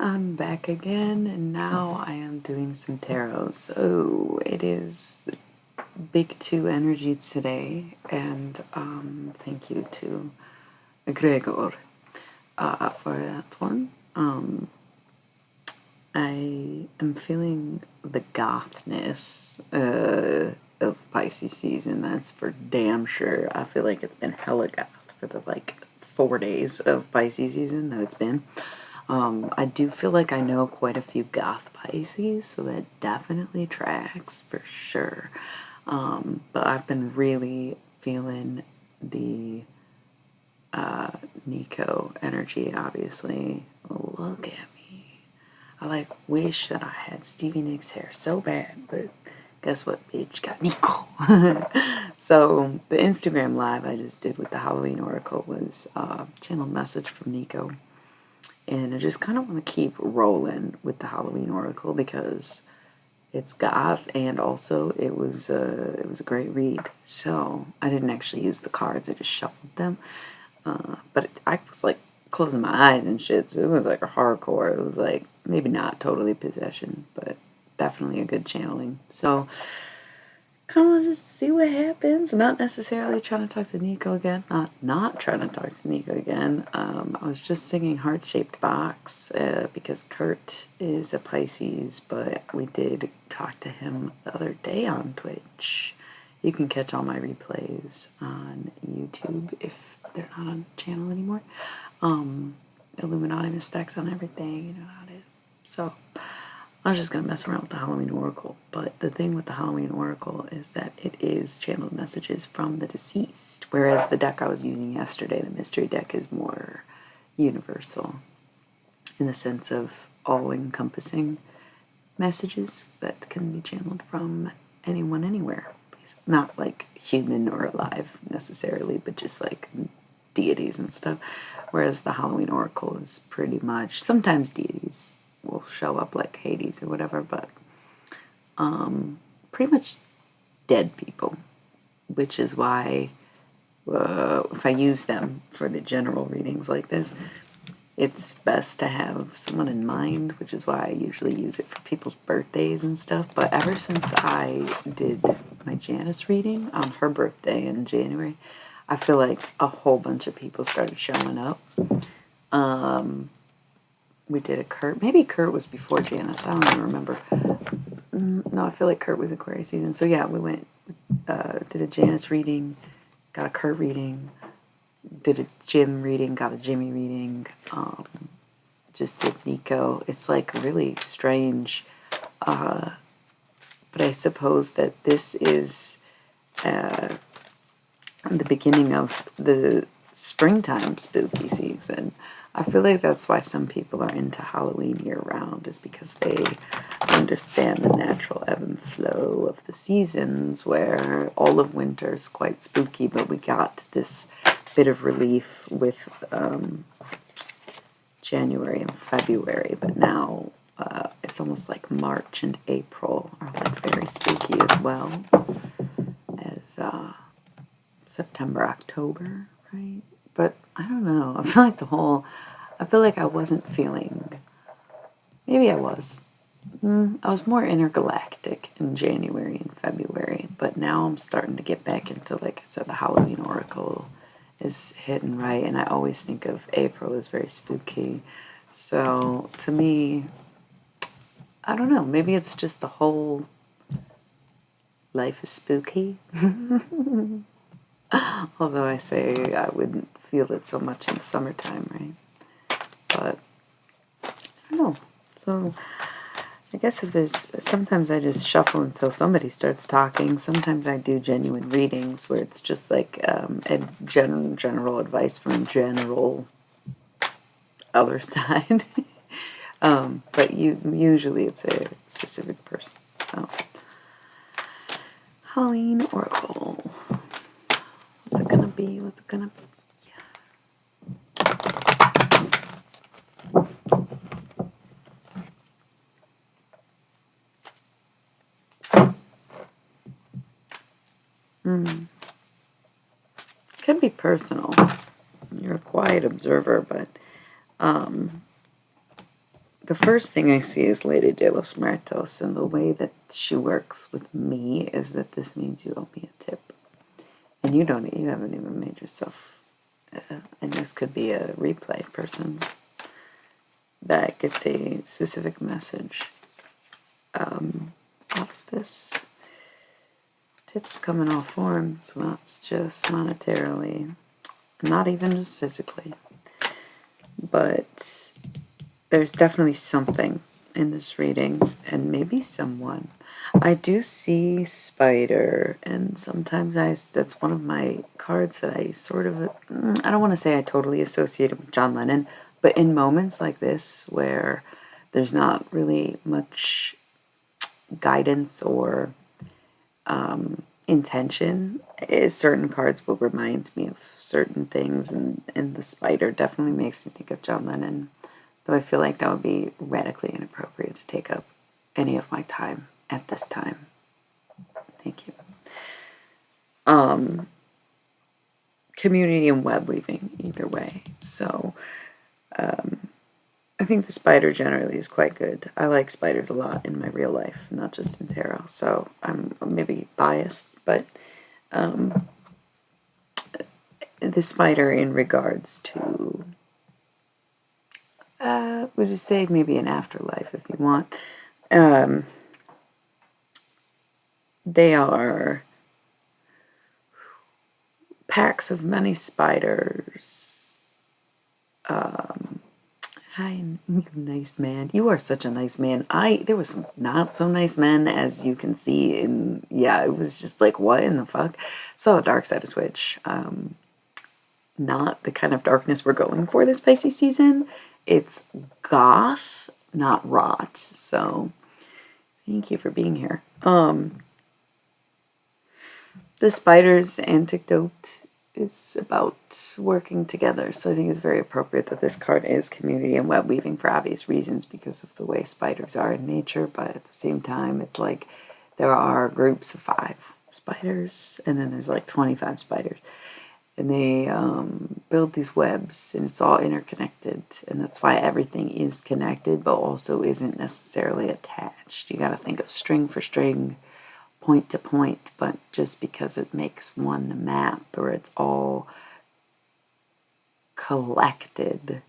I'm back again, and now I am doing some tarot. So it is the big two energy today, and thank you to Gregor for that one. I am feeling the gothness of Pisces season. That's for damn sure. I feel like it's been hella goth for the 4 days of Pisces season that it's been. I do feel like I know quite a few goth Pisces, so that definitely tracks for sure. But I've been really feeling the Nico energy, obviously. Look at me. I wish that I had Stevie Nicks hair so bad, but guess what, bitch? Got Nico. So the Instagram live I just did with the Halloween Oracle was a channel message from Nico. And I just kind of want to keep rolling with the Halloween Oracle because it's goth, and also it was a great read. So I didn't actually use the cards; I just shuffled them. But I was closing my eyes and shit, so it was a hardcore. It was maybe not totally possession, but definitely a good channeling. So kind of just see what happens. Not necessarily trying to talk to Nico again. Not trying to talk to Nico again. I was just singing Heart-Shaped Box because Kurt is a Pisces, but we did talk to him the other day on Twitch. You can catch all my replays on YouTube if they're not on the channel anymore. Illuminati mistakes on everything, you know how it is. So I was just going to mess around with the Halloween Oracle, but the thing with the Halloween Oracle is that it is channeled messages from the deceased, whereas the deck I was using yesterday, the mystery deck, is more universal in the sense of all-encompassing messages that can be channeled from anyone, anywhere. Not human or alive necessarily, but just deities and stuff, whereas the Halloween Oracle is pretty much, sometimes deities will show up like Hades or whatever, but pretty much dead people, which is why if I use them for the general readings like this, it's best to have someone in mind, which is why I usually use it for people's birthdays and stuff. But ever since I did my Janice reading on her birthday in January, I feel like a whole bunch of people started showing up. We did a Kurt. Maybe Kurt was before Janice. I don't even remember. No, I feel like Kurt was Aquarius season. So yeah, we went, did a Janice reading, got a Kurt reading, did a Jim reading, got a Jimmy reading, just did Nico. It's really strange. But I suppose that this is the beginning of the springtime spooky season. I feel like that's why some people are into Halloween year-round, is because they understand the natural ebb and flow of the seasons, where all of winter is quite spooky, but we got this bit of relief with January and February, but now it's almost like March and April are very spooky as well as September, October, right? But I don't know. I feel like I wasn't feeling, maybe I was. I was more intergalactic in January and February, but now I'm starting to get back into, like I said, the Halloween Oracle is hitting right, and I always think of April as very spooky. So to me, I don't know, maybe it's just the whole life is spooky. Although I say I wouldn't feel it so much in the summertime, right? But I don't know. So I guess if there's, sometimes I just shuffle until somebody starts talking. Sometimes I do genuine readings where it's just a general advice from general other side. But usually it's a specific person. So Halloween Oracle. What's it gonna be? What's it gonna be? Could be personal. You're a quiet observer, but the first thing I see is Lady de los Muertos, and the way that she works with me is that this means you owe me a tip. And you haven't even made yourself, and this could be a replay person that gets a specific message out of this. Tips come in all forms, not just monetarily, not even just physically, but there's definitely something in this reading, and maybe someone. I do see spider, and sometimes that's one of my cards that I sort of, I don't want to say I totally associate it with John Lennon, but in moments like this where there's not really much guidance or intention, certain cards will remind me of certain things, and the spider definitely makes me think of John Lennon. Though I feel like that would be radically inappropriate to take up any of my time at this time. Thank you. Community and web weaving, either way. So, I think the spider generally is quite good. I like spiders a lot in my real life, not just in tarot. So I'm maybe biased, but the spider in regards to, would you say maybe an afterlife if you want. They are packs of many spiders. Hi, you nice man. You are such a nice man. There was some not so nice men, as you can see in, yeah, it was just like, what in the fuck? Saw the dark side of Twitch. Not the kind of darkness we're going for this Pisces season. It's goth, not rot. So thank you for being here. The spider's anecdote is about working together, so I think it's very appropriate that this card is community and web weaving for obvious reasons because of the way spiders are in nature, but at the same time it's like there are groups of 5 spiders and then there's like 25 spiders, and they build these webs, and it's all interconnected, and that's why everything is connected but also isn't necessarily attached. You got to think of string for string, point to point, but just because it makes one map or it's all collected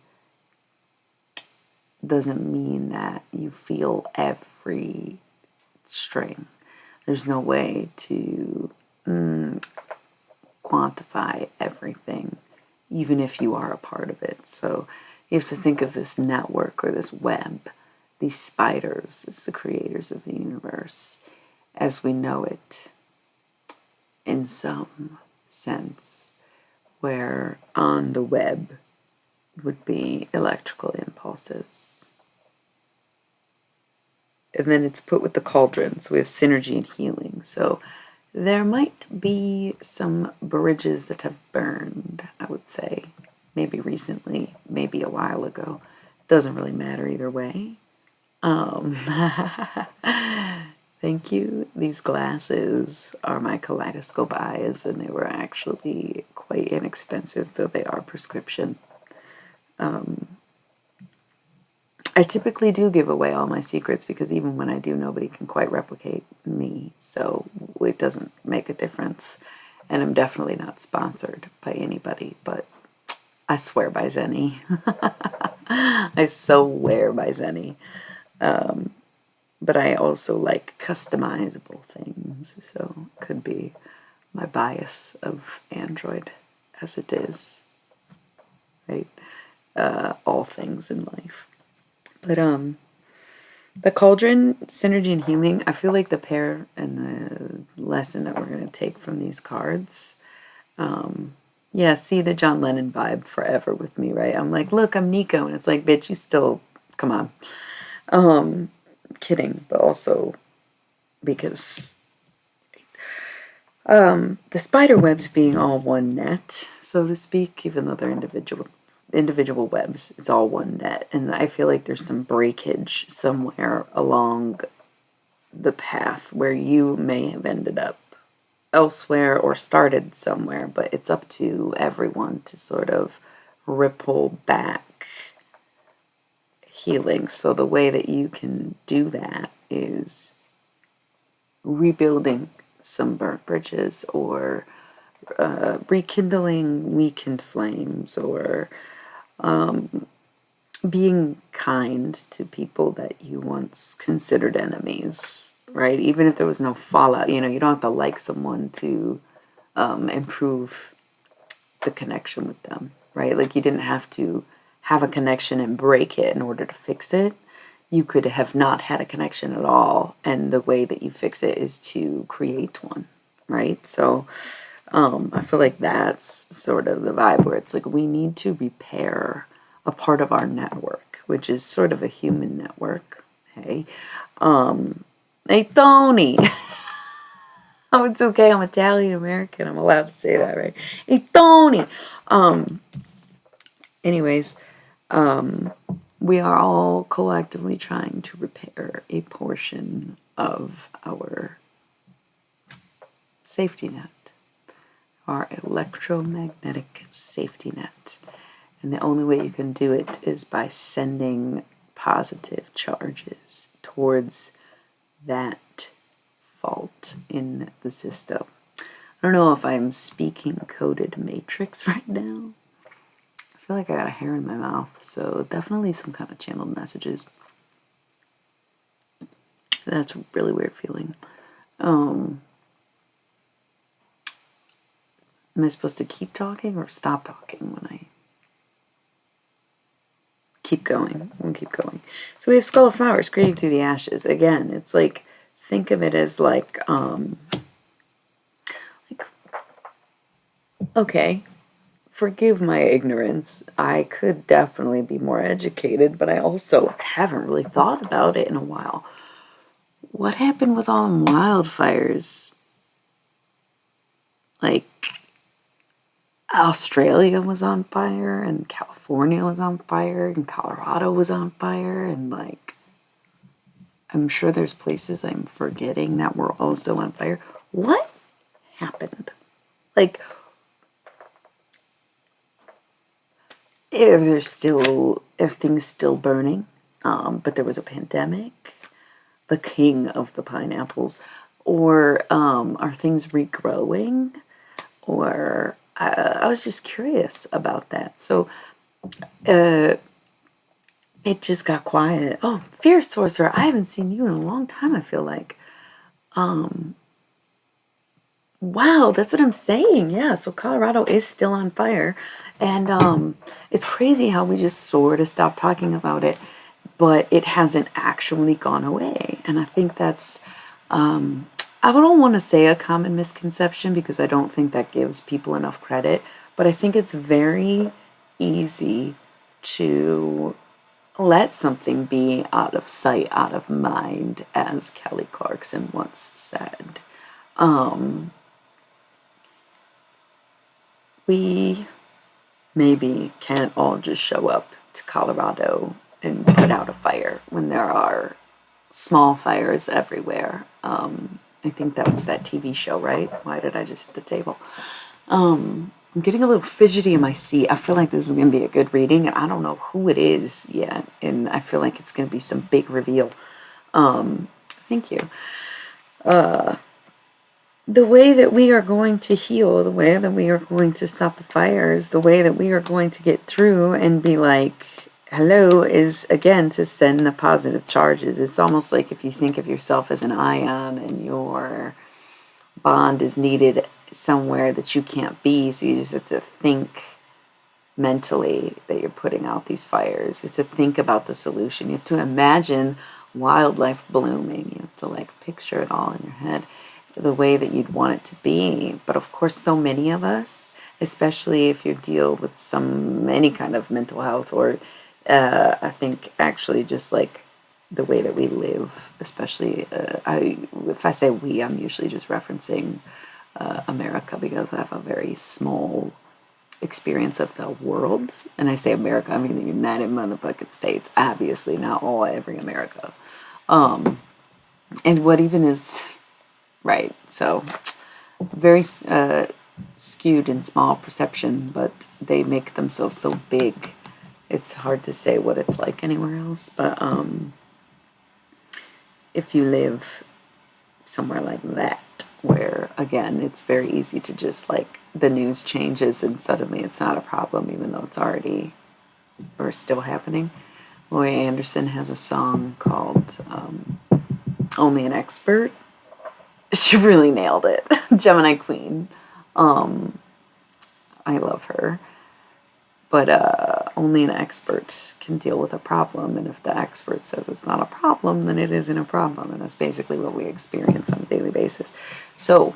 doesn't mean that you feel every string. There's no way to quantify everything, even if you are a part of it. So you have to think of this network or this web, these spiders, as the creators of the universe as we know it, in some sense, where on the web would be electrical impulses. And then it's put with the cauldron, so we have synergy and healing. So there might be some bridges that have burned, I would say. Maybe recently, maybe a while ago. Doesn't really matter either way. Thank you. These glasses are my kaleidoscope eyes, and they were actually quite inexpensive, though they are prescription. I typically do give away all my secrets because even when I do, nobody can quite replicate me, so it doesn't make a difference. And I'm definitely not sponsored by anybody, but I swear by Zenny. I so swear by Zenny. But I also like customizable things, so it could be my bias of Android as it is, right? All things in life. But the cauldron, synergy, and healing, I feel like the pair and the lesson that we're going to take from these cards, yeah, see the John Lennon vibe forever with me, right? I'm like, look, I'm Nico, and it's like, bitch, you still, come on. Kidding, but also because the spider webs being all one net, so to speak, even though they're individual webs, it's all one net, and I feel like there's some breakage somewhere along the path where you may have ended up elsewhere or started somewhere, but it's up to everyone to sort of ripple back healing. So the way that you can do that is rebuilding some burnt bridges, or rekindling weakened flames, or being kind to people that you once considered enemies, right? Even if there was no fallout, you don't have to like someone to improve the connection with them, right? Like, you didn't have to have a connection and break it in order to fix it. You could have not had a connection at all, and the way that you fix it is to create one, right? So I feel like that's sort of the vibe, where it's like we need to repair a part of our network, which is sort of a human network. Hey, hey, Tony. Oh, it's okay. I'm Italian American. I'm allowed to say that, right? Hey, Tony. Anyways, we are all collectively trying to repair a portion of our safety net, our electromagnetic safety net. And the only way you can do it is by sending positive charges towards that fault in the system. I don't know if I'm speaking coded matrix right now. I feel like I got a hair in my mouth, so definitely some kind of channeled messages. That's a really weird feeling. Am I supposed to keep talking or stop talking when I keep going? We'll keep going. So we have Skull of Flowers, creating through the ashes. Again, it's like, think of it as like okay, forgive my ignorance. I could definitely be more educated, but I also haven't really thought about it in a while. What happened with all them wildfires? Like, Australia was on fire, and California was on fire, and Colorado was on fire, and like, I'm sure there's places I'm forgetting that were also on fire. What happened? Like, are things still burning? But there was a pandemic, the king of the pineapples, or are things regrowing? Or I was just curious about that. So it just got quiet. Oh, Fierce Sorcerer, I haven't seen you in a long time, I feel like. Wow, that's what I'm saying. Yeah, so Colorado is still on fire. And it's crazy how we just sort of stopped talking about it, but it hasn't actually gone away. And I think that's, I don't want to say a common misconception, because I don't think that gives people enough credit, but I think it's very easy to let something be out of sight, out of mind, as Kelly Clarkson once said. We maybe can't all just show up to Colorado and put out a fire when there are small fires everywhere. I think that was that TV show, right? Why did I just hit the table? I'm getting a little fidgety in my seat. I feel like this is going to be a good reading, and I don't know who it is yet, and I feel like it's going to be some big reveal. Thank you. The way that we are going to heal, the way that we are going to stop the fires, the way that we are going to get through and be like, hello, is again to send the positive charges. It's almost like if you think of yourself as an ion and your bond is needed somewhere that you can't be, so you just have to think mentally that you're putting out these fires. You have to think about the solution. You have to imagine wildlife blooming. You have to like picture it all in your head, the way that you'd want it to be. But of course, so many of us, especially if you deal with any kind of mental health, or I think actually just like the way that we live, especially if I say we, I'm usually just referencing America, because I have a very small experience of the world. And I say America, I mean the United Motherfucking States, obviously not every America. And what even is right, so very skewed in small perception, but they make themselves so big it's hard to say what it's like anywhere else, but if you live somewhere like that, where again it's very easy to just like the news changes and suddenly it's not a problem even though it's already or still happening. Laurie Anderson has a song called Only an Expert. She really nailed it. Gemini Queen. I love her. But only an expert can deal with a problem. And if the expert says it's not a problem, then it isn't a problem. And that's basically what we experience on a daily basis. So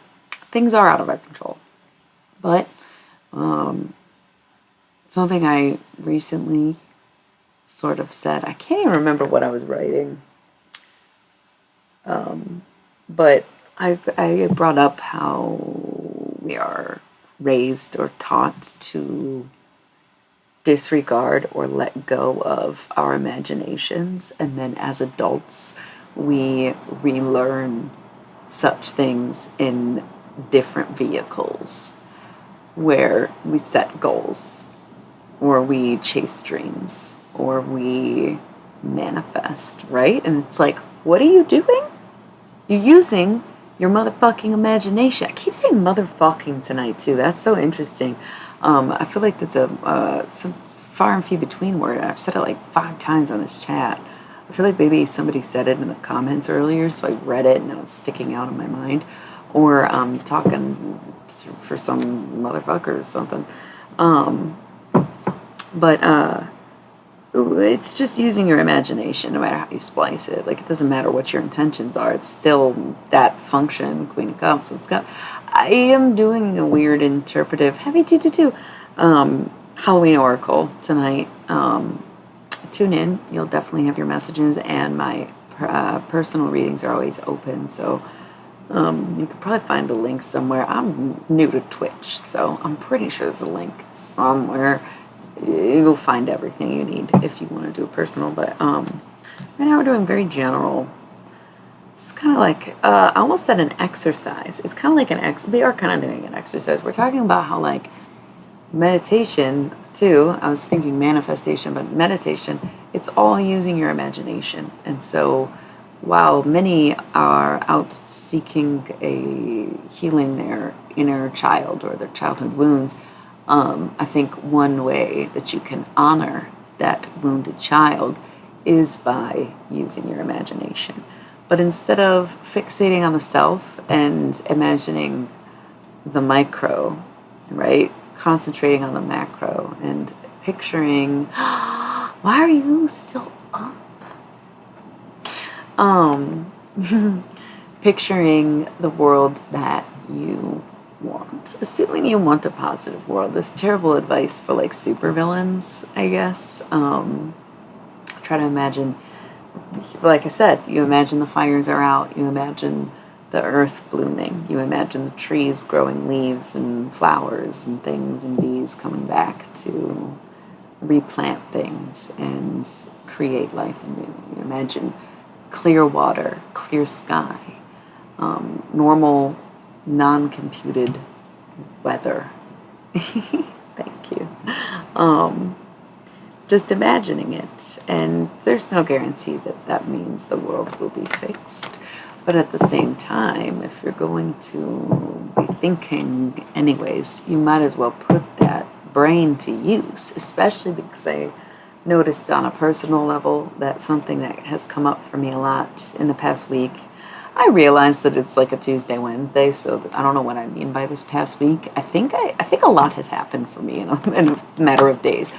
things are out of our control. But something I recently sort of said, I can't even remember what I was writing. But I brought up how we are raised or taught to disregard or let go of our imaginations, and then as adults we relearn such things in different vehicles where we set goals or we chase dreams or we manifest, right? And it's like, what are you doing? You're using your motherfucking imagination. I keep saying motherfucking tonight too. That's so interesting. I feel like that's some far and few between word. I've said it like 5 times on this chat. I feel like maybe somebody said it in the comments earlier, so I read it and now it's sticking out in my mind. Or I'm talking for some motherfucker or something. But it's just using your imagination, no matter how you splice it. Like, it doesn't matter what your intentions are. It's still that function, Queen of Cups. I am doing a weird interpretive, heavy 222, Halloween Oracle tonight. Tune in. You'll definitely have your messages, and my personal readings are always open, so you could probably find a link somewhere. I'm new to Twitch, so I'm pretty sure there's a link somewhere. You'll find everything you need if you want to do a personal, but right now we're doing very general. It's kind of like, I almost said an exercise. It's kind of like we are kind of doing an exercise. We're talking about how, like, meditation, too, I was thinking manifestation, but meditation, it's all using your imagination. And so while many are out seeking healing their inner child or their childhood wounds, I think one way that you can honor that wounded child is by using your imagination. But instead of fixating on the self and imagining the micro, right? Concentrating on the macro and picturing, why are you still up? Picturing the world that you want. Assuming you want a positive world. This terrible advice for like supervillains, I guess. Try to imagine, like I said, you imagine the fires are out, you imagine the earth blooming, you imagine the trees growing leaves and flowers and things and bees coming back to replant things and create life anew. You imagine clear water, clear sky, normal, non-computed weather. Thank you. Just imagining it, and there's no guarantee that that means the world will be fixed. But at the same time, if you're going to be thinking anyways, you might as well put that brain to use, especially because I noticed on a personal level that something that has come up for me a lot in the past week. I realized that it's like a Tuesday, Wednesday, so I don't know what I mean by this past week. I think a lot has happened for me in a matter of days.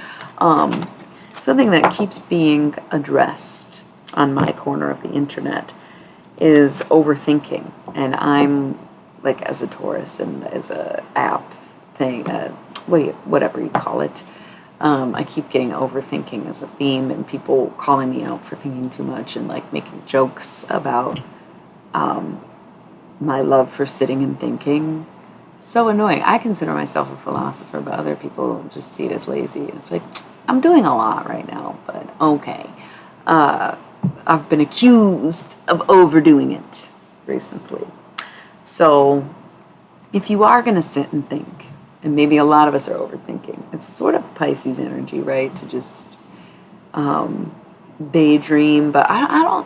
Something that keeps being addressed on my corner of the internet is overthinking. And I'm, like, as a Taurus and as a app thing, whatever you call it, I keep getting overthinking as a theme and people calling me out for thinking too much and, like, making jokes about my love for sitting and thinking. So annoying. I consider myself a philosopher, but other people just see it as lazy. It's like, I'm doing a lot right now, but okay. I've been accused of overdoing it recently. So if you are going to sit and think, and maybe a lot of us are overthinking, it's sort of Pisces energy, right? To just daydream, but I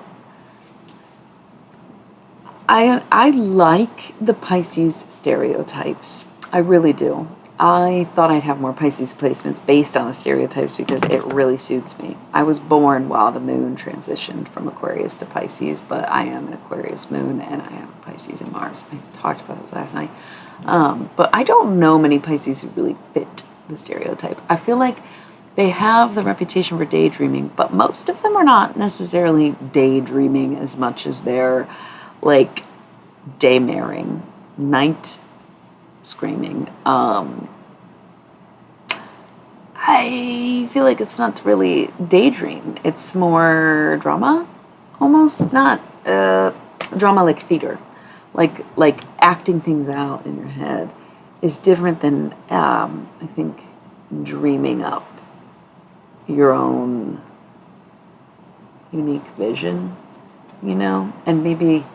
like the Pisces stereotypes. I really do. I thought I'd have more Pisces placements based on the stereotypes because it really suits me. I was born while the moon transitioned from Aquarius to Pisces, but I am an Aquarius moon and I have a Pisces in Mars. I talked about this last night. But I don't know many Pisces who really fit the stereotype. I feel like they have the reputation for daydreaming, but most of them are not necessarily daydreaming as much as they're like daymaring, night screaming. I feel like it's not really daydream. It's more drama, almost not drama like theater, like acting things out in your head is different than I think dreaming up your own unique vision, and maybe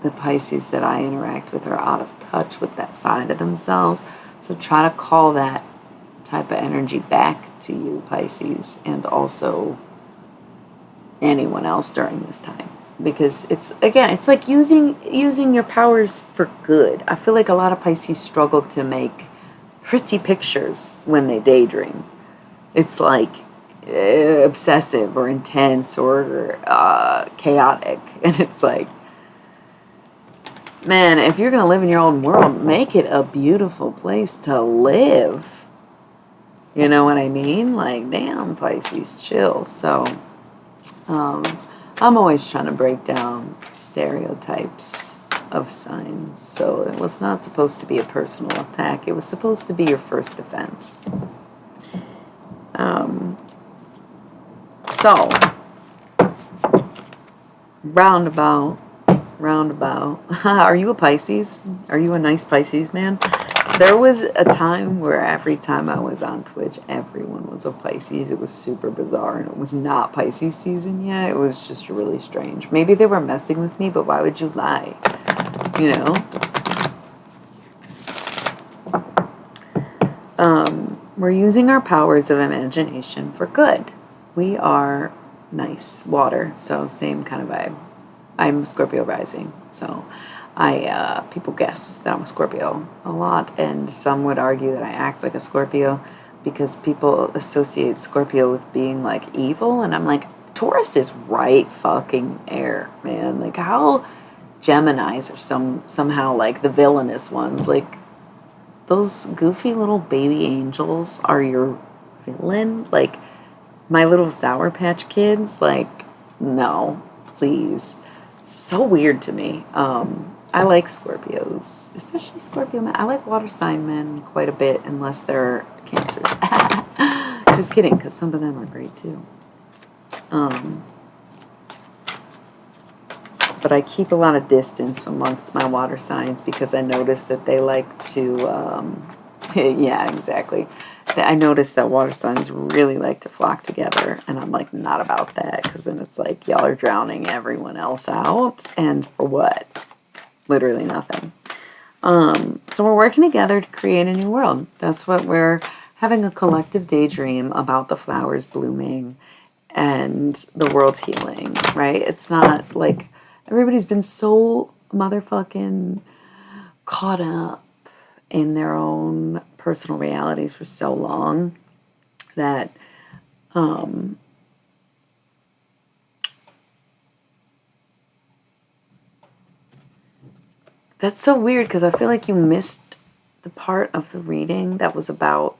the Pisces that I interact with are out of touch with that side of themselves. So try to call that type of energy back to you, Pisces, and also anyone else during this time. Because it's like using your powers for good. I feel like a lot of Pisces struggle to make pretty pictures when they daydream. It's like obsessive or intense or chaotic. And it's like, man, if you're going to live in your own world, make it a beautiful place to live. You know what I mean? Like, damn, Pisces, chill. So, I'm always trying to break down stereotypes of signs. So it was not supposed to be a personal attack. It was supposed to be your first defense. So, roundabout. Are you a Pisces? Are you a nice Pisces man? There was a time where every time I was on Twitch, everyone was a Pisces. It was super bizarre, and it was not Pisces season yet. It was just really strange. Maybe they were messing with me, but why would you lie? We're using our powers of imagination for good. We are nice. Water, so same kind of vibe. I'm Scorpio rising, so people guess that I'm a Scorpio a lot, and some would argue that I act like a Scorpio because people associate Scorpio with being like evil, and I'm like, Taurus is right fucking air, man. Like, how Geminis are somehow like the villainous ones. Like, those goofy little baby angels are your villain. Like, my little Sour Patch Kids, like, no, please. So weird to me. I like Scorpios, especially Scorpio men. I like water sign men quite a bit, unless they're Cancers. Just kidding, because some of them are great too. But I keep a lot of distance amongst my water signs because I notice that they like to, yeah, exactly. I noticed that water signs really like to flock together, and I'm like, not about that, because then it's like y'all are drowning everyone else out, and for what? Literally nothing. So we're working together to create a new world. That's what we're having, a collective daydream about the flowers blooming and the world's healing, right? It's not like everybody's been so motherfucking caught up in their own personal realities for so long that that's so weird, because I feel like you missed the part of the reading that was about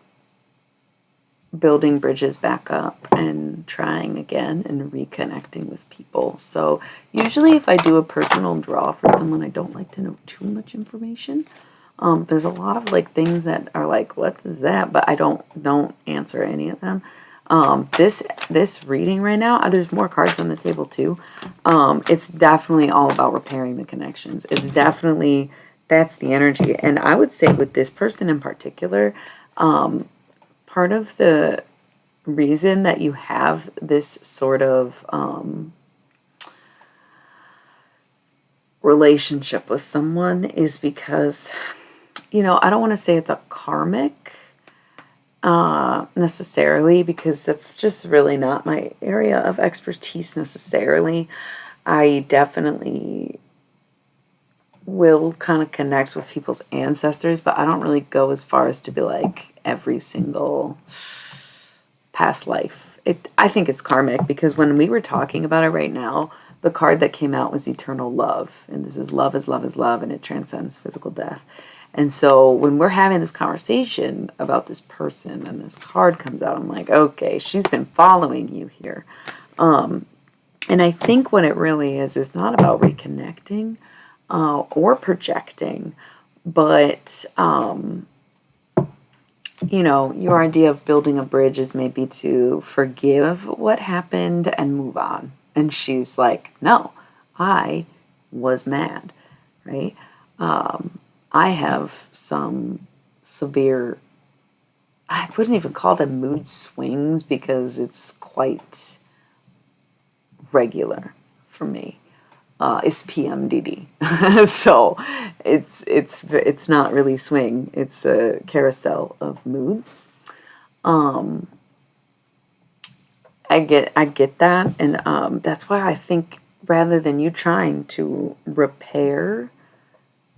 building bridges back up and trying again and reconnecting with people. So usually if I do a personal draw for someone, I don't like to know too much information. There's a lot of like things that are like, what is that? But I don't answer any of them. This reading right now, there's more cards on the table too. It's definitely all about repairing the connections. It's definitely, that's the energy. And I would say with this person in particular, part of the reason that you have this sort of relationship with someone is because, I don't want to say it's a karmic necessarily, because that's just really not my area of expertise necessarily. I definitely will kind of connect with people's ancestors, but I don't really go as far as to be like every single past life. I think it's karmic, because when we were talking about it right now, the card that came out was eternal love. And this is love is love is love, and it transcends physical death. And so when we're having this conversation about this person and this card comes out, I'm like, okay, she's been following you here. And I think what it really is not about reconnecting or projecting, but, you know, your idea of building a bridge is maybe to forgive what happened and move on. And she's like, no, I was mad, right? I have some severe, I wouldn't even call them mood swings, because it's quite regular for me. It's PMDD. So it's not really swing. It's a carousel of moods. I get that, and that's why I think rather than you trying to repair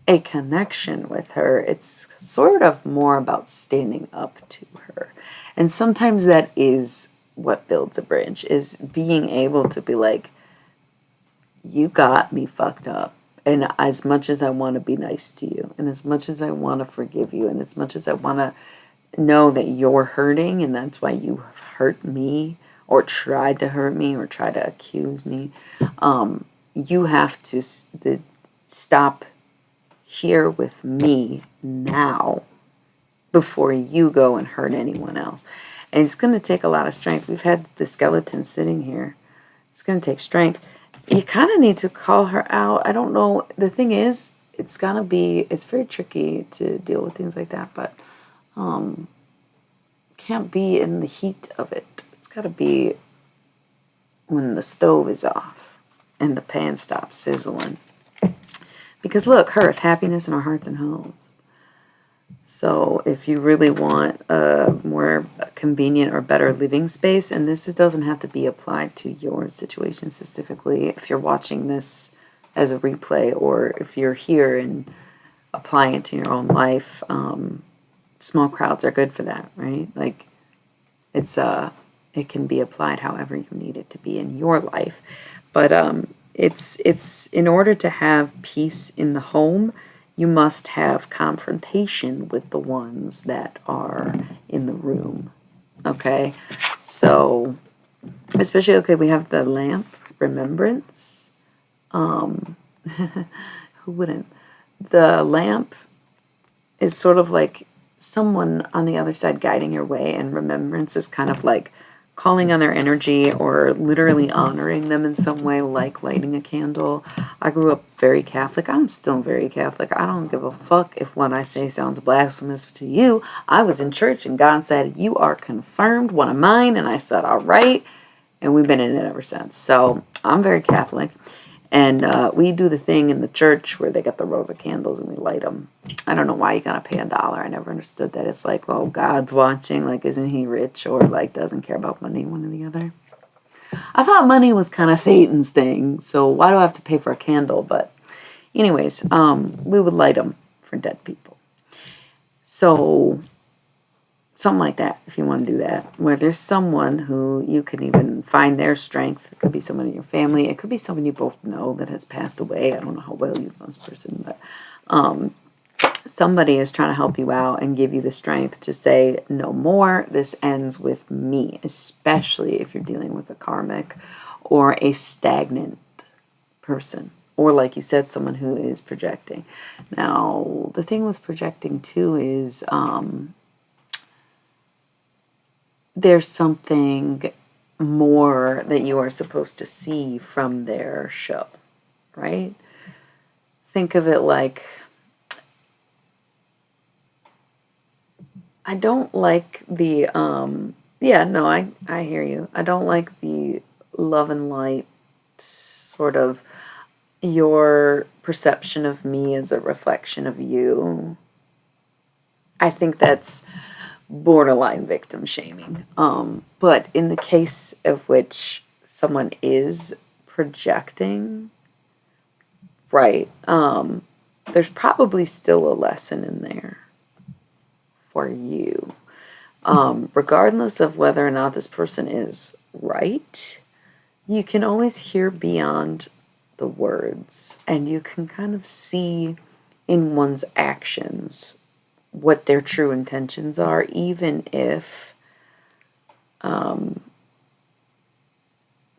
a connection with her, it's sort of more about standing up to her. And sometimes that is what builds a bridge, is being able to be like, you got me fucked up. And as much as I want to be nice to you, and as much as I want to forgive you, and as much as I want to know that you're hurting and that's why you have hurt me or tried to hurt me or try to accuse me, you have to stop here with me now before you go and hurt anyone else. And it's going to take a lot of strength. We've had the skeleton sitting here. It's going to take strength. You kind of need to call her out. I don't know. The thing is, it's very tricky to deal with things like that, but can't be in the heat of it. It's got to be when the stove is off and the pan stops sizzling. Because look, hearth, happiness in our hearts and homes. So if you really want a more convenient or better living space, and this doesn't have to be applied to your situation specifically, if you're watching this as a replay or if you're here and applying it to your own life, small crowds are good for that, right? Like it can be applied however you need it to be in your life. But it's in order to have peace in the home, you must have confrontation with the ones that are in the room. Okay? So, especially, okay, we have the lamp, remembrance. Who wouldn't? The lamp is sort of like someone on the other side guiding your way, and remembrance is kind of like calling on their energy or literally honoring them in some way, like lighting a candle. I grew up very Catholic. I'm still very Catholic. I don't give a fuck if what I say sounds blasphemous to you. I was in church and God said, you are confirmed one of mine. And I said, all right. And we've been in it ever since. So I'm very Catholic. And we do the thing in the church where they got the rows of candles and we light them. I don't know why you gotta pay $1. I never understood that. It's like, oh, God's watching. Like, isn't he rich? Or like, doesn't care about money, one or the other. I thought money was kind of Satan's thing. So why do I have to pay for a candle? But anyways, we would light them for dead people. So something like that, if you want to do that, where there's someone who you can even find their strength. It could be someone in your family. It could be someone you both know that has passed away. I don't know how well you know this person, but somebody is trying to help you out and give you the strength to say, no more. This ends with me, especially if you're dealing with a karmic or a stagnant person. Or like you said, someone who is projecting. Now, the thing with projecting too is there's something more that you are supposed to see from their show, right? Think of it like, I don't like the, I hear you. I don't like the love and light sort of your perception of me as a reflection of you. I think that's borderline victim shaming. But in the case of which someone is projecting, right, there's probably still a lesson in there for you. Regardless of whether or not this person is right, you can always hear beyond the words, and you can kind of see in one's actions what their true intentions are, even if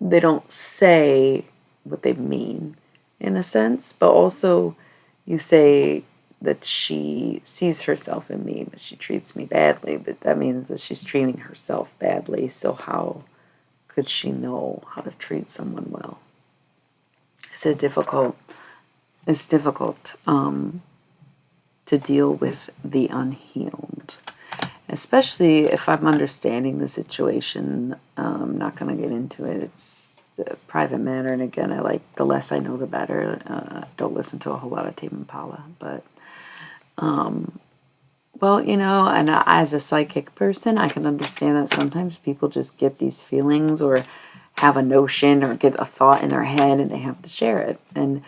they don't say what they mean, in a sense. But also, you say that she sees herself in me, but she treats me badly. But that means that she's treating herself badly. So how could she know how to treat someone well? It's difficult to deal with the unhealed, especially if I'm understanding the situation. I'm not going to get into it. It's a private matter, and again, I like the less I know, the better. Don't listen to a whole lot of Tame Impala, but well, you know, and as a psychic person, I can understand that sometimes people just get these feelings or have a notion or get a thought in their head and they have to share it. And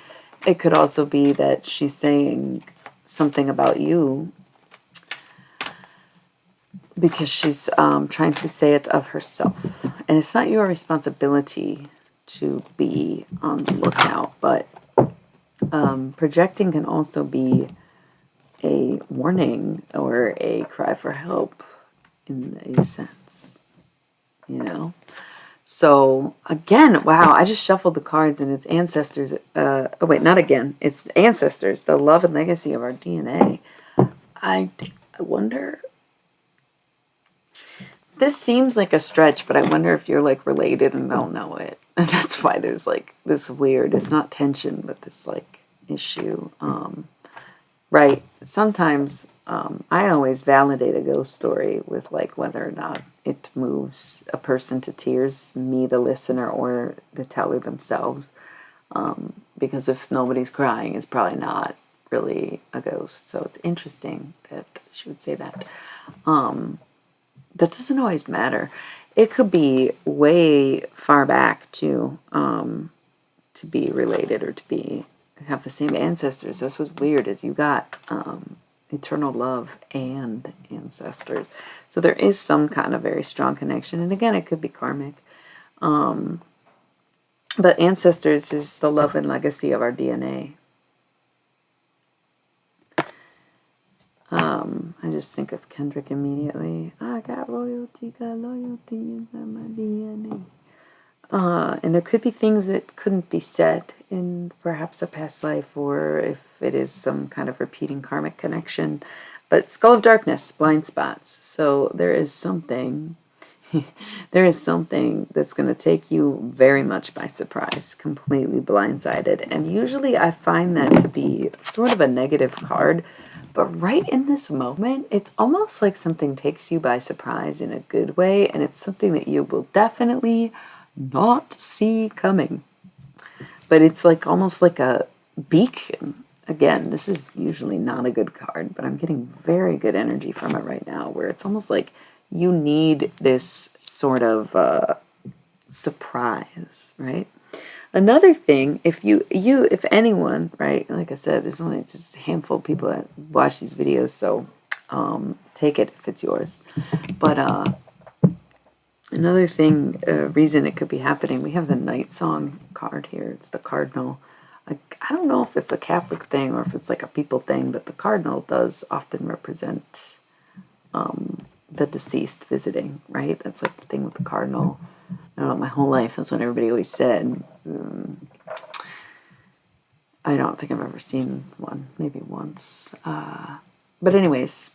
it could also be that she's saying something about you because she's trying to say it of herself. And it's not your responsibility to be on the lookout, but projecting can also be a warning or a cry for help in a sense, you know? So again, wow, I just shuffled the cards and it's ancestors. Oh wait, not again. It's ancestors, the love and legacy of our DNA. I wonder, this seems like a stretch, but I wonder if you're like related and don't know it. And that's why there's like this weird, it's not tension, but this like issue. Right. Sometimes I always validate a ghost story with like whether or not it moves a person to tears, me, the listener, or the teller themselves. Because if nobody's crying, it's probably not really a ghost. So it's interesting that she would say that. That doesn't always matter. It could be way far back to be related or to be have the same ancestors. That's what's weird is you got eternal love and ancestors. So there is some kind of very strong connection. And again, it could be karmic. But ancestors is the love and legacy of our DNA. I just think of Kendrick immediately. I got royalty, got loyalty in my DNA. And there could be things that couldn't be said in perhaps a past life, or if it is some kind of repeating karmic connection. But Skull of Darkness, blind spots. So there is something, there is something that's going to take you very much by surprise, completely blindsided. And usually I find that to be sort of a negative card. But right in this moment, it's almost like something takes you by surprise in a good way. And it's something that you will definitely not see coming. But it's like almost like a beacon. Again, this is usually not a good card, but I'm getting very good energy from it right now, where it's almost like you need this sort of surprise, right? Another thing, if anyone, right, like I said, there's only just a handful of people that watch these videos, so take it if it's yours. But another thing, reason it could be happening, we have the Night Song card here. It's the cardinal. I don't know if it's a Catholic thing or if it's like a people thing, but the cardinal does often represent the deceased visiting, right? That's like the thing with the cardinal. I don't know, my whole life, that's what everybody always said. I don't think I've ever seen one, maybe once. But anyways,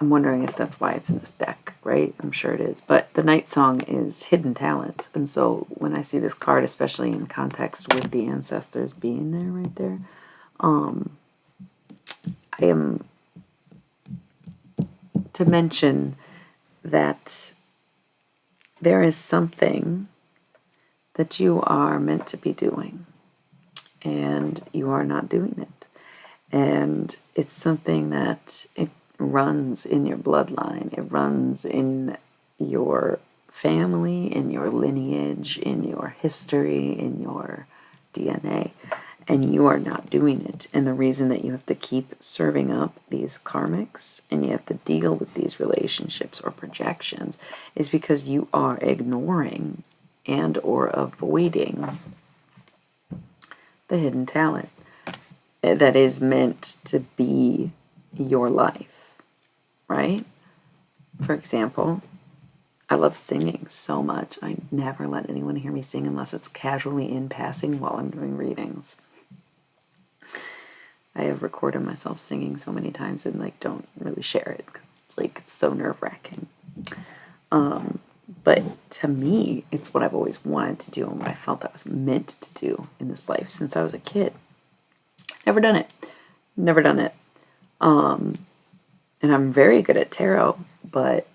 I'm wondering if that's why it's in this deck, right? I'm sure it is. But the Night Song is hidden talent. And so when I see this card, especially in context with the ancestors being there right there, I am to mention that there is something that you are meant to be doing, and you are not doing it. And it's something that runs in your bloodline. It runs in your family, in your lineage, in your history, in your DNA. And you are not doing it. And the reason that you have to keep serving up these karmics and you have to deal with these relationships or projections is because you are ignoring and or avoiding the hidden talent that is meant to be your life, right? For example, I love singing so much. I never let anyone hear me sing unless it's casually in passing while I'm doing readings. I have recorded myself singing so many times and like don't really share it because it's like it's so nerve-wracking. But to me, it's what I've always wanted to do and what I felt I was meant to do in this life since I was a kid. Never done it. Never done it. And I'm very good at tarot, but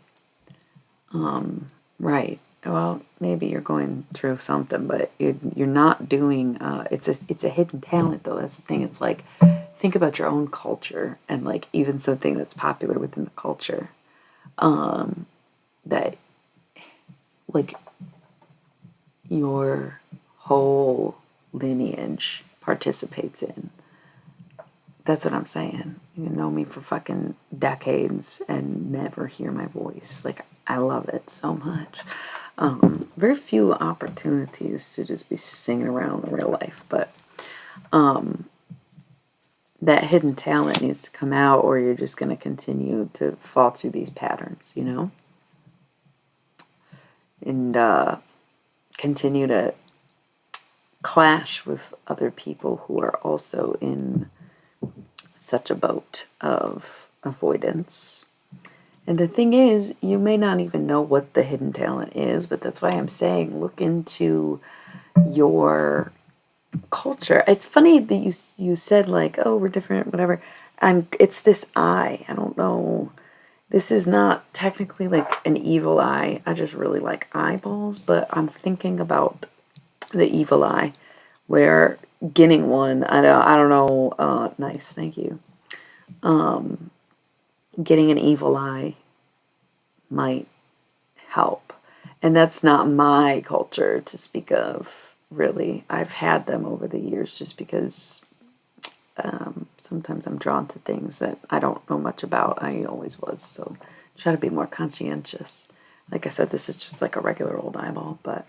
right. Well, maybe you're going through something, but you're not doing. It's a hidden talent, though. That's the thing. It's like think about your own culture and like even something that's popular within the culture, that like your whole lineage participates in. That's what I'm saying. You know me for fucking decades and never hear my voice. Like, I love it so much. Very few opportunities to just be singing around in real life, but that hidden talent needs to come out or you're just going to continue to fall through these patterns, you know? And continue to clash with other people who are also in such a boat of avoidance. And the thing is, you may not even know what the hidden talent is, but that's why I'm saying look into your culture. It's funny that you said like, oh, we're different, whatever. It's this eye. I don't know. This is not technically like an evil eye. I just really like eyeballs, but I'm thinking about the evil eye where getting one, I don't know, nice, thank you. Getting an evil eye might help. And that's not my culture to speak of, really. I've had them over the years just because sometimes I'm drawn to things that I don't know much about. I always was, so try to be more conscientious. Like I said, this is just like a regular old eyeball, but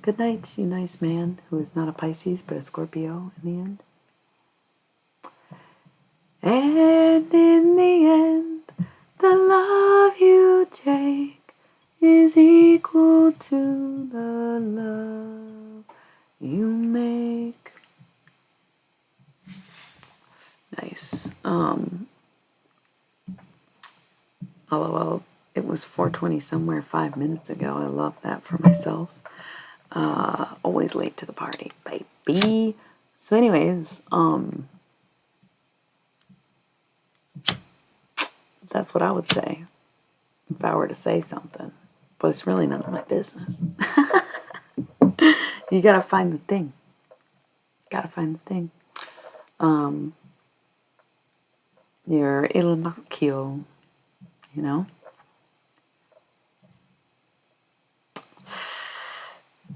good night, you nice man who is not a Pisces but a Scorpio in the end. And in the end, the love you take is equal to the love you make. Nice. LOL, it was 4:20 somewhere 5 minutes ago. I love that for myself. Always late to the party, baby. So anyways, that's what I would say if I were to say something. But it's really none of my business. You gotta find the thing. Gotta find the thing. Your il macchio, you know?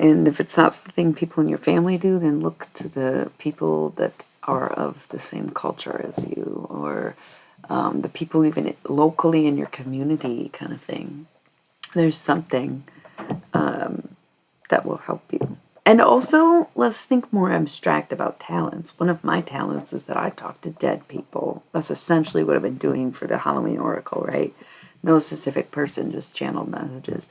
And if it's not the thing people in your family do, then look to the people that are of the same culture as you, or the people even locally in your community kind of thing. There's something that will help you. And also, let's think more abstract about talents. One of my talents is that I talk to dead people. That's essentially what I've been doing for the Halloween Oracle, right? No specific person, just channeled messages.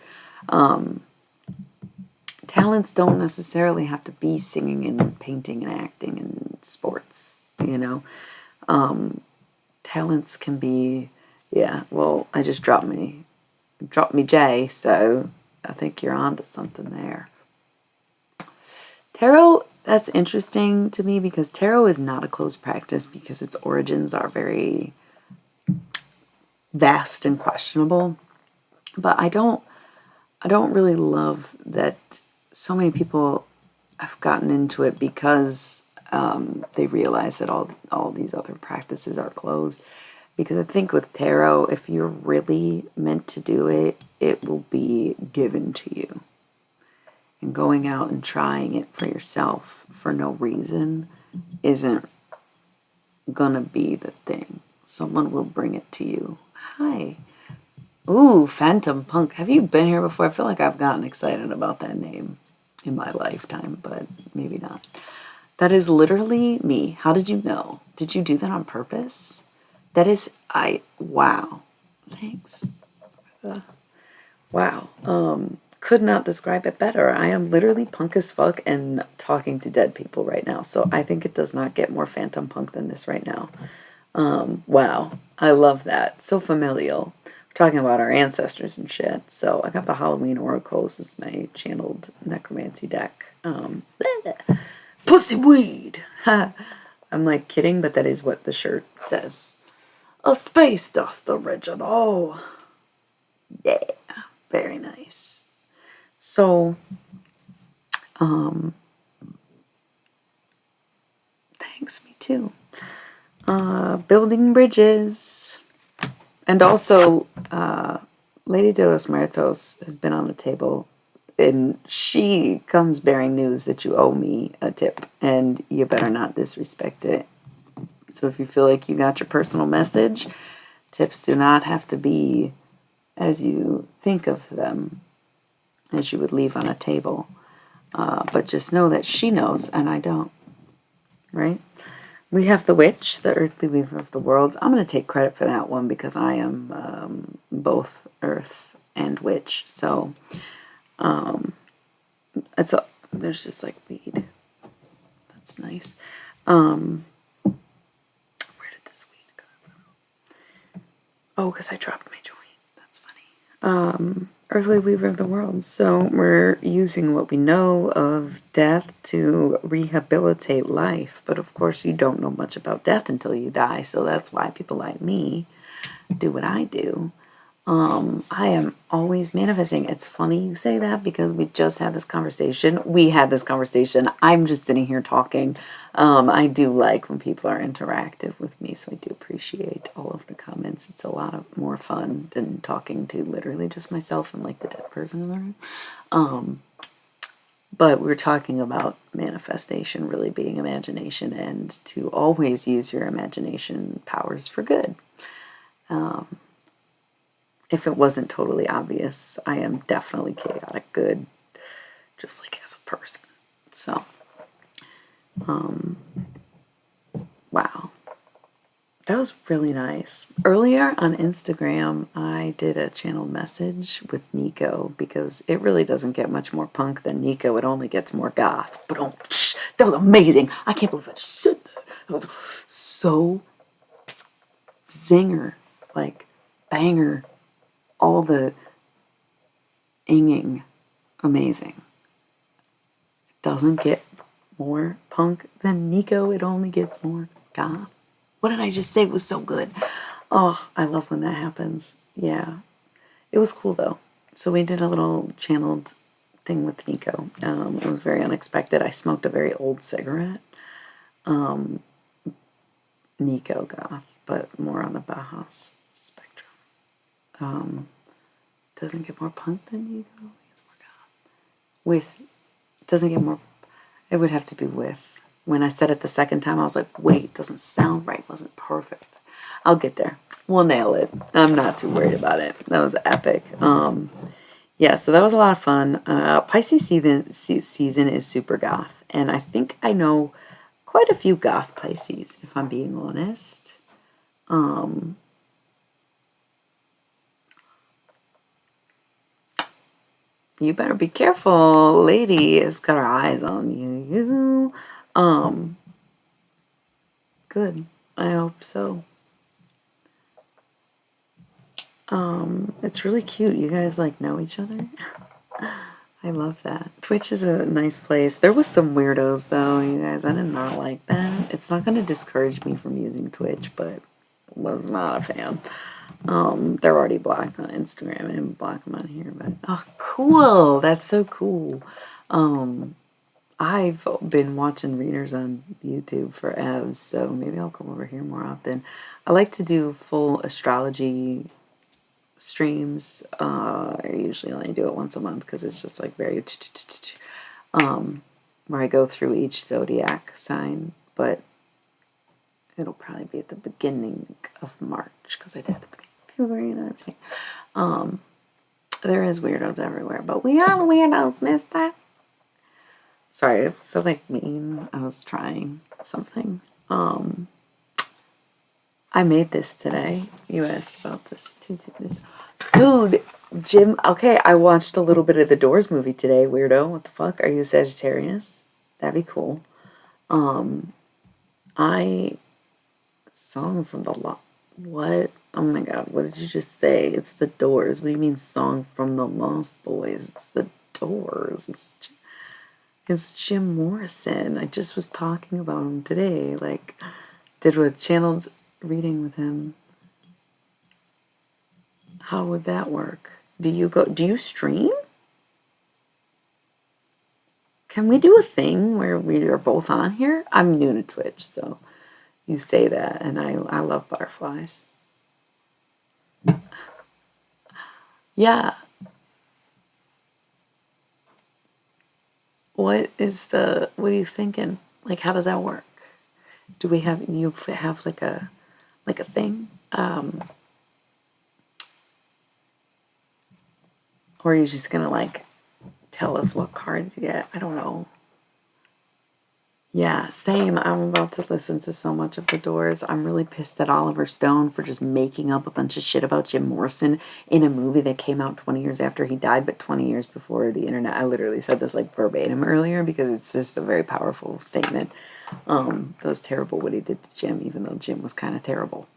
Talents don't necessarily have to be singing and painting and acting and sports, you know? Talents can be, yeah, well, I just dropped me J, so I think you're onto something there. Tarot, that's interesting to me because tarot is not a closed practice because its origins are very vast and questionable. But I don't really love that so many people have gotten into it because they realize that all these other practices are closed. Because I think with tarot, if you're really meant to do it, it will be given to you. And going out and trying it for yourself for no reason isn't gonna be the thing. Someone will bring it to you. Hi. Ooh, Phantom Punk. Have you been here before? I feel like I've gotten excited about that name in my lifetime, but maybe not. That is literally me. How did you know? Did you do that on purpose? That is, wow. Thanks. Wow. Could not describe it better. I am literally punk as fuck and talking to dead people right now. So I think it does not get more Phantom Punk than this right now. Wow. I love that. So familial. We're talking about our ancestors and shit. So I got the Halloween Oracle. This is my channeled necromancy deck. Pussy weed. I'm like kidding, but that is what the shirt says. A space dust original. Yeah. Very nice. So, thanks, me too. Building bridges. And also, Lady de Los Muertos has been on the table, and she comes bearing news that you owe me a tip, and you better not disrespect it. So if you feel like you got your personal message, tips do not have to be as you think of them, as you would leave on a table. But just know that she knows, and I don't. Right? We have the witch, the earthly weaver of the worlds. I'm going to take credit for that one because I am both earth and witch. So there's just like weed. That's nice. Where did this weed go? Oh, because I dropped my joint. That's funny. Earthly weaver of the world. So we're using what we know of death to rehabilitate life. But of course you don't know much about death until you die. So that's why people like me do what I do. I am always manifesting. It's funny you say that because we just had this conversation. We had this conversation. I'm just sitting here talking. I do like when people are interactive with me, so I do appreciate all of the comments. It's a lot more fun than talking to literally just myself and like the dead person in the room. But we're talking about manifestation really being imagination and to always use your imagination powers for good. If it wasn't totally obvious, I am definitely chaotic good, just like as a person. So, wow. That was really nice. Earlier on Instagram, I did a channeled message with Nico because it really doesn't get much more punk than Nico. It only gets more goth. But that was amazing. I can't believe I just said that. It was so zinger, like banger. All the inging, amazing. It doesn't get more punk than Nico. It only gets more goth. What did I just say? It was so good. Oh, I love when that happens. Yeah. It was cool, though. So we did a little channeled thing with Nico. It was very unexpected. I smoked a very old cigarette. Nico goth, but more on the Bajas spectrum. Doesn't get more punk than Nico. It's more goth. Doesn't get more. It would have to be with. When I said it the second time, I was like, wait, doesn't sound right. Wasn't perfect. I'll get there. We'll nail it. I'm not too worried about it. That was epic. Yeah, so that was a lot of fun. Pisces season is super goth, and I think I know quite a few goth Pisces, if I'm being honest. You better be careful. Lady has got her eyes on you. Good. I hope so. It's really cute. You guys like know each other. I love that. Twitch is a nice place. There was some weirdos though, you guys. I did not like that. It's not going to discourage me from using Twitch, but was not a fan. They're already blocked on Instagram. I didn't block them on here, but oh, cool. That's so cool. I've been watching readers on YouTube forever, so maybe I'll come over here more often. I like to do full astrology streams. I usually only do it once a month because it's just like very where I go through each zodiac sign, but it'll probably be at the beginning of March because I did at the beginning of February, you know what I'm saying? There is weirdos everywhere, but we are weirdos, mister. Sorry, it was so like mean. I was trying something. I made this today. You asked about this too. Dude, Jim. Okay, I watched a little bit of the Doors movie today. Weirdo. What the fuck? Are you Sagittarius? That'd be cool. I song from the what? Oh my god, what did you just say? It's the Doors. What do you mean song from the Lost Boys? It's the Doors. It's Jim Morrison. I just was talking about him today. Like, did a channeled reading with him. How would that work? Do you stream? Can we do a thing where we are both on here? I'm new to Twitch, so you say that, and I love butterflies. Yeah. What are you thinking? Like, how does that work? Do you have like a thing? Or are you just gonna like tell us what card you get? I don't know. Yeah, same. I'm about to listen to so much of The Doors. I'm really pissed at Oliver Stone for just making up a bunch of shit about Jim Morrison in a movie that came out 20 years after he died, but 20 years before the internet. I literally said this like verbatim earlier because it's just a very powerful statement. It was terrible what he did to Jim, even though Jim was kind of terrible.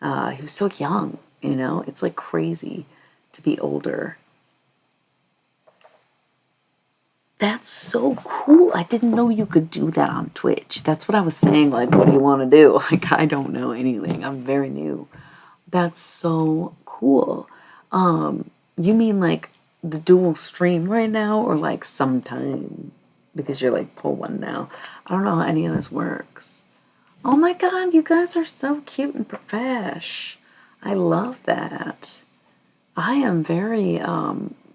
He was so young, you know? It's like crazy to be older. That's so cool. I didn't know you could do that on Twitch. That's what I was saying. Like, what do you want to do? Like, I don't know anything. I'm very new. That's so cool. You mean like the dual stream right now or like sometime? Because you're like, pull one now. I don't know how any of this works. Oh my god, you guys are so cute and profesh. I love that. I am very,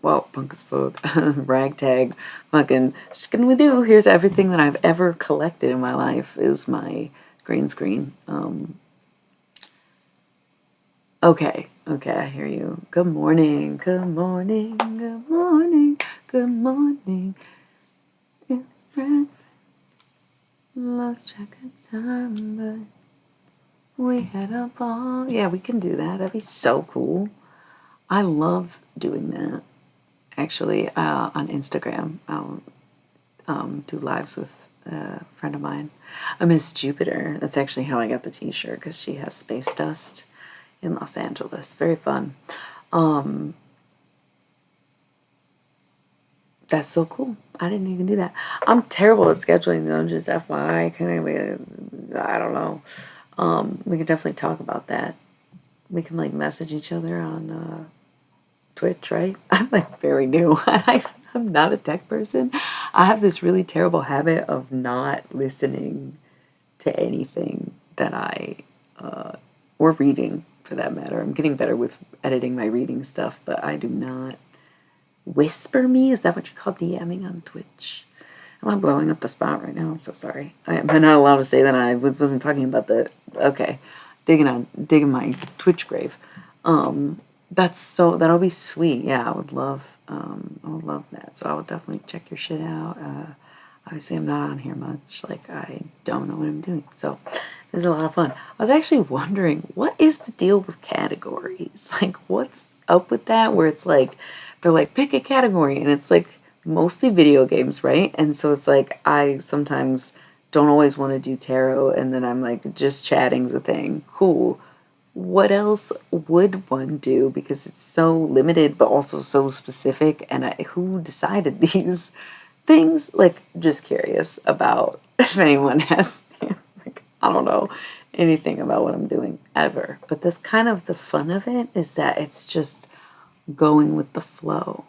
well, punk as fuck, ragtag, fucking, can we do? Here's everything that I've ever collected in my life is my green screen. Okay, I hear you. Good morning, good morning, good morning, good morning. It's breakfast. Lost track of time, but we had a ball. Yeah, we can do that. That'd be so cool. I love doing that. Actually, on Instagram, I'll do lives with a friend of mine, Miss Jupiter. That's actually how I got the t-shirt, because she has space dust in Los Angeles. Very fun. That's so cool. I didn't even do that. I'm terrible at scheduling though, just FYI. I don't know. We could definitely talk about that. We can like message each other on Twitch, right? I'm like very new. I'm not a tech person. I have this really terrible habit of not listening to anything that or reading for that matter. I'm getting better with editing my reading stuff, but I do not whisper me. Is that what you call DMing on Twitch? Am I blowing up the spot right now? I'm so sorry. I'm not allowed to say that. I wasn't talking about okay, digging my Twitch grave. That'll be sweet. Yeah, I would love that. So I will definitely check your shit out. Obviously I'm not on here much. Like, I don't know what I'm doing. So it was a lot of fun. I was actually wondering, what is the deal with categories? Like, what's up with that? Where it's like, they're like, pick a category, and it's like mostly video games, right? And so it's like, I sometimes don't always want to do tarot, and then I'm like, just chatting's a thing. Cool. What else would one do? Because it's so limited, but also so specific. And who decided these things? Like, just curious about if anyone has, like, I don't know anything about what I'm doing ever. But that's kind of the fun of it, is that it's just going with the flow.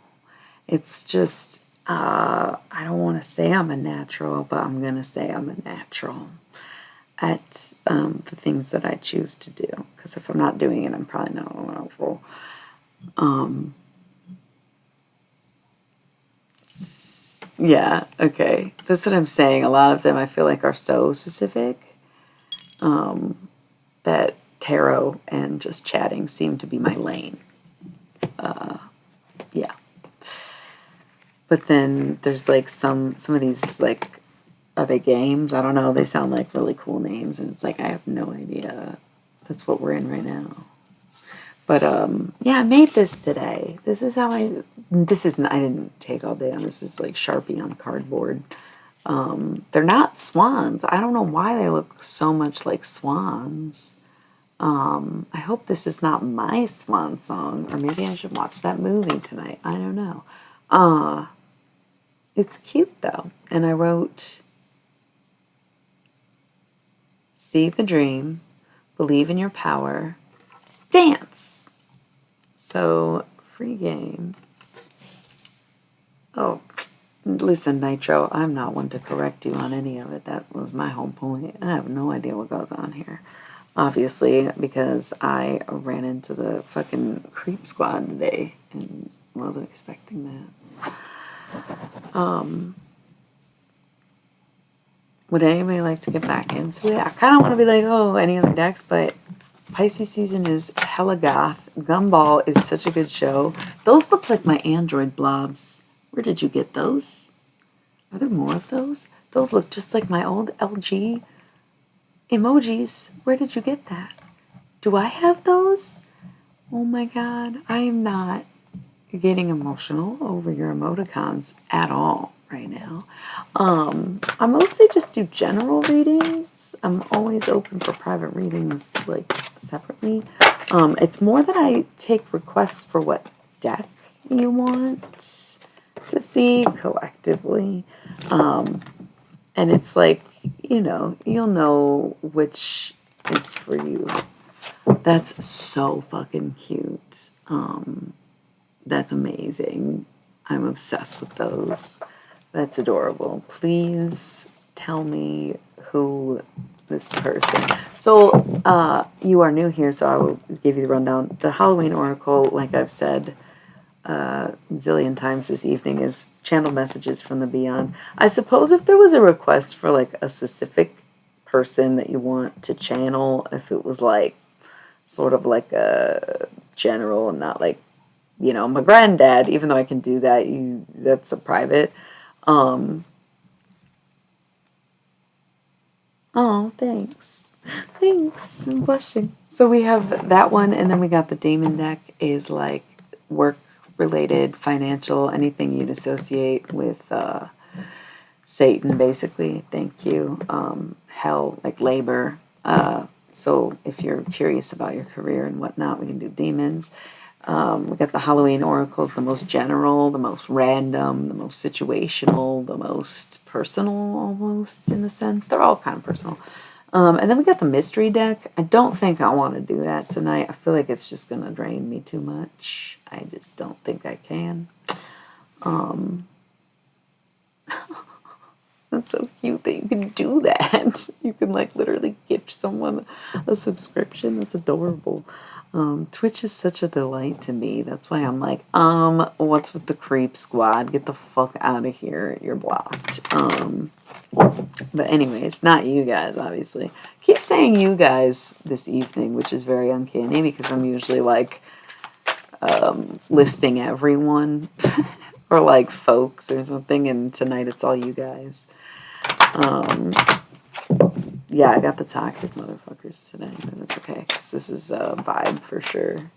It's just, I don't want to say I'm a natural, but I'm going to say I'm a natural at the things that I choose to do. Because if I'm not doing it, I'm probably not a natural. Yeah, okay. That's what I'm saying. A lot of them I feel like are so specific that tarot and just chatting seem to be my lane. Yeah. But then there's like some of these, like, are they games? I don't know. They sound like really cool names, and it's like I have no idea. That's what we're in right now. But yeah, I made this today. This is how I didn't take all day on this. Is like Sharpie on cardboard. They're not swans. I don't know why they look so much like swans. I hope this is not my swan song, or maybe I should watch that movie tonight. I don't know. It's cute though. And I wrote, see the dream, believe in your power, dance. So, free game. Oh, listen, Nitro, I'm not one to correct you on any of it. That was my whole point. I have no idea what goes on here. Obviously, because I ran into the fucking creep squad today and wasn't expecting that. Would anybody like to get back into it? I kind of want to be like, oh, any other decks, but Pisces season is hella goth. Gumball is such a good show. Those look like my Android blobs. Where did you get those? Are there more of those? Those look just like my old LG emojis. Where did you get that? Do I have those? Oh my god, I am not getting emotional over your emoticons at all right now. I mostly just do general readings. I'm always open for private readings, like, separately. It's more that I take requests for what deck you want to see collectively. And it's like, you'll know which is for you. That's so fucking cute. That's amazing. I'm obsessed with those. That's adorable. Please tell me who this person. So, you are new here, so I will give you the rundown. The Halloween Oracle, like I've said zillion times this evening, is channel messages from the beyond. I suppose if there was a request for like a specific person that you want to channel, if it was like sort of like a general and not like, my granddad, even though I can do that, that's a private. Oh, thanks. Thanks. I'm blushing. So we have that one, and then we got the Damon Deck, is like work related, financial, anything you'd associate with Satan, basically. Thank you. Hell, like labor. So if you're curious about your career and whatnot, we can do demons. We got the Halloween oracles, the most general, the most random, the most situational, the most personal, almost, in a sense. They're all kind of personal. And then we got the mystery deck. I don't think I want to do that tonight. I feel like it's just going to drain me too much. I just don't think I can. That's so cute that you can do that. You can, like, literally gift someone a subscription. That's adorable. Twitch is such a delight to me. That's why I'm like, what's with the creep squad? Get the fuck out of here. You're blocked. But anyways, not you guys, obviously. I keep saying you guys this evening, which is very uncanny because I'm usually like listing everyone or like folks or something, and tonight it's all you guys. Yeah, I got the toxic motherfuckers today, but that's okay, because this is a vibe for sure.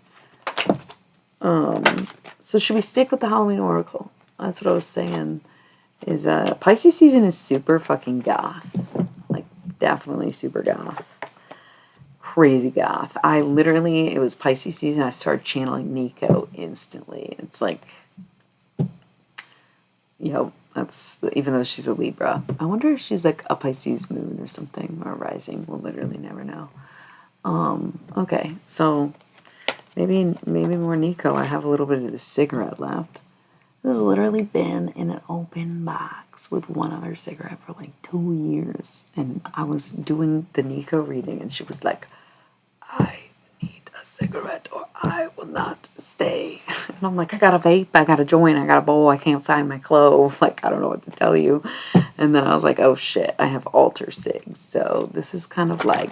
So should we stick with the Halloween Oracle? That's what I was saying, is Pisces season is super fucking goth. Like, definitely super goth. Crazy goth. It was Pisces season, I started channeling Nico instantly. It's like, that's, even though she's a Libra. I wonder if she's like a Pisces moon or something, or rising. We'll literally never know. Okay, so maybe more Nico. I have a little bit of the cigarette left. This has literally been in an open box with one other cigarette for like 2 years. And I was doing the Nico reading and she was like, I need a cigarette or I will not stay. And I'm like, I got a vape, I got a joint, I got a bowl, I can't find my clove. Like, I don't know what to tell you. And then I was like, oh shit, I have altar cigs. So this is kind of like,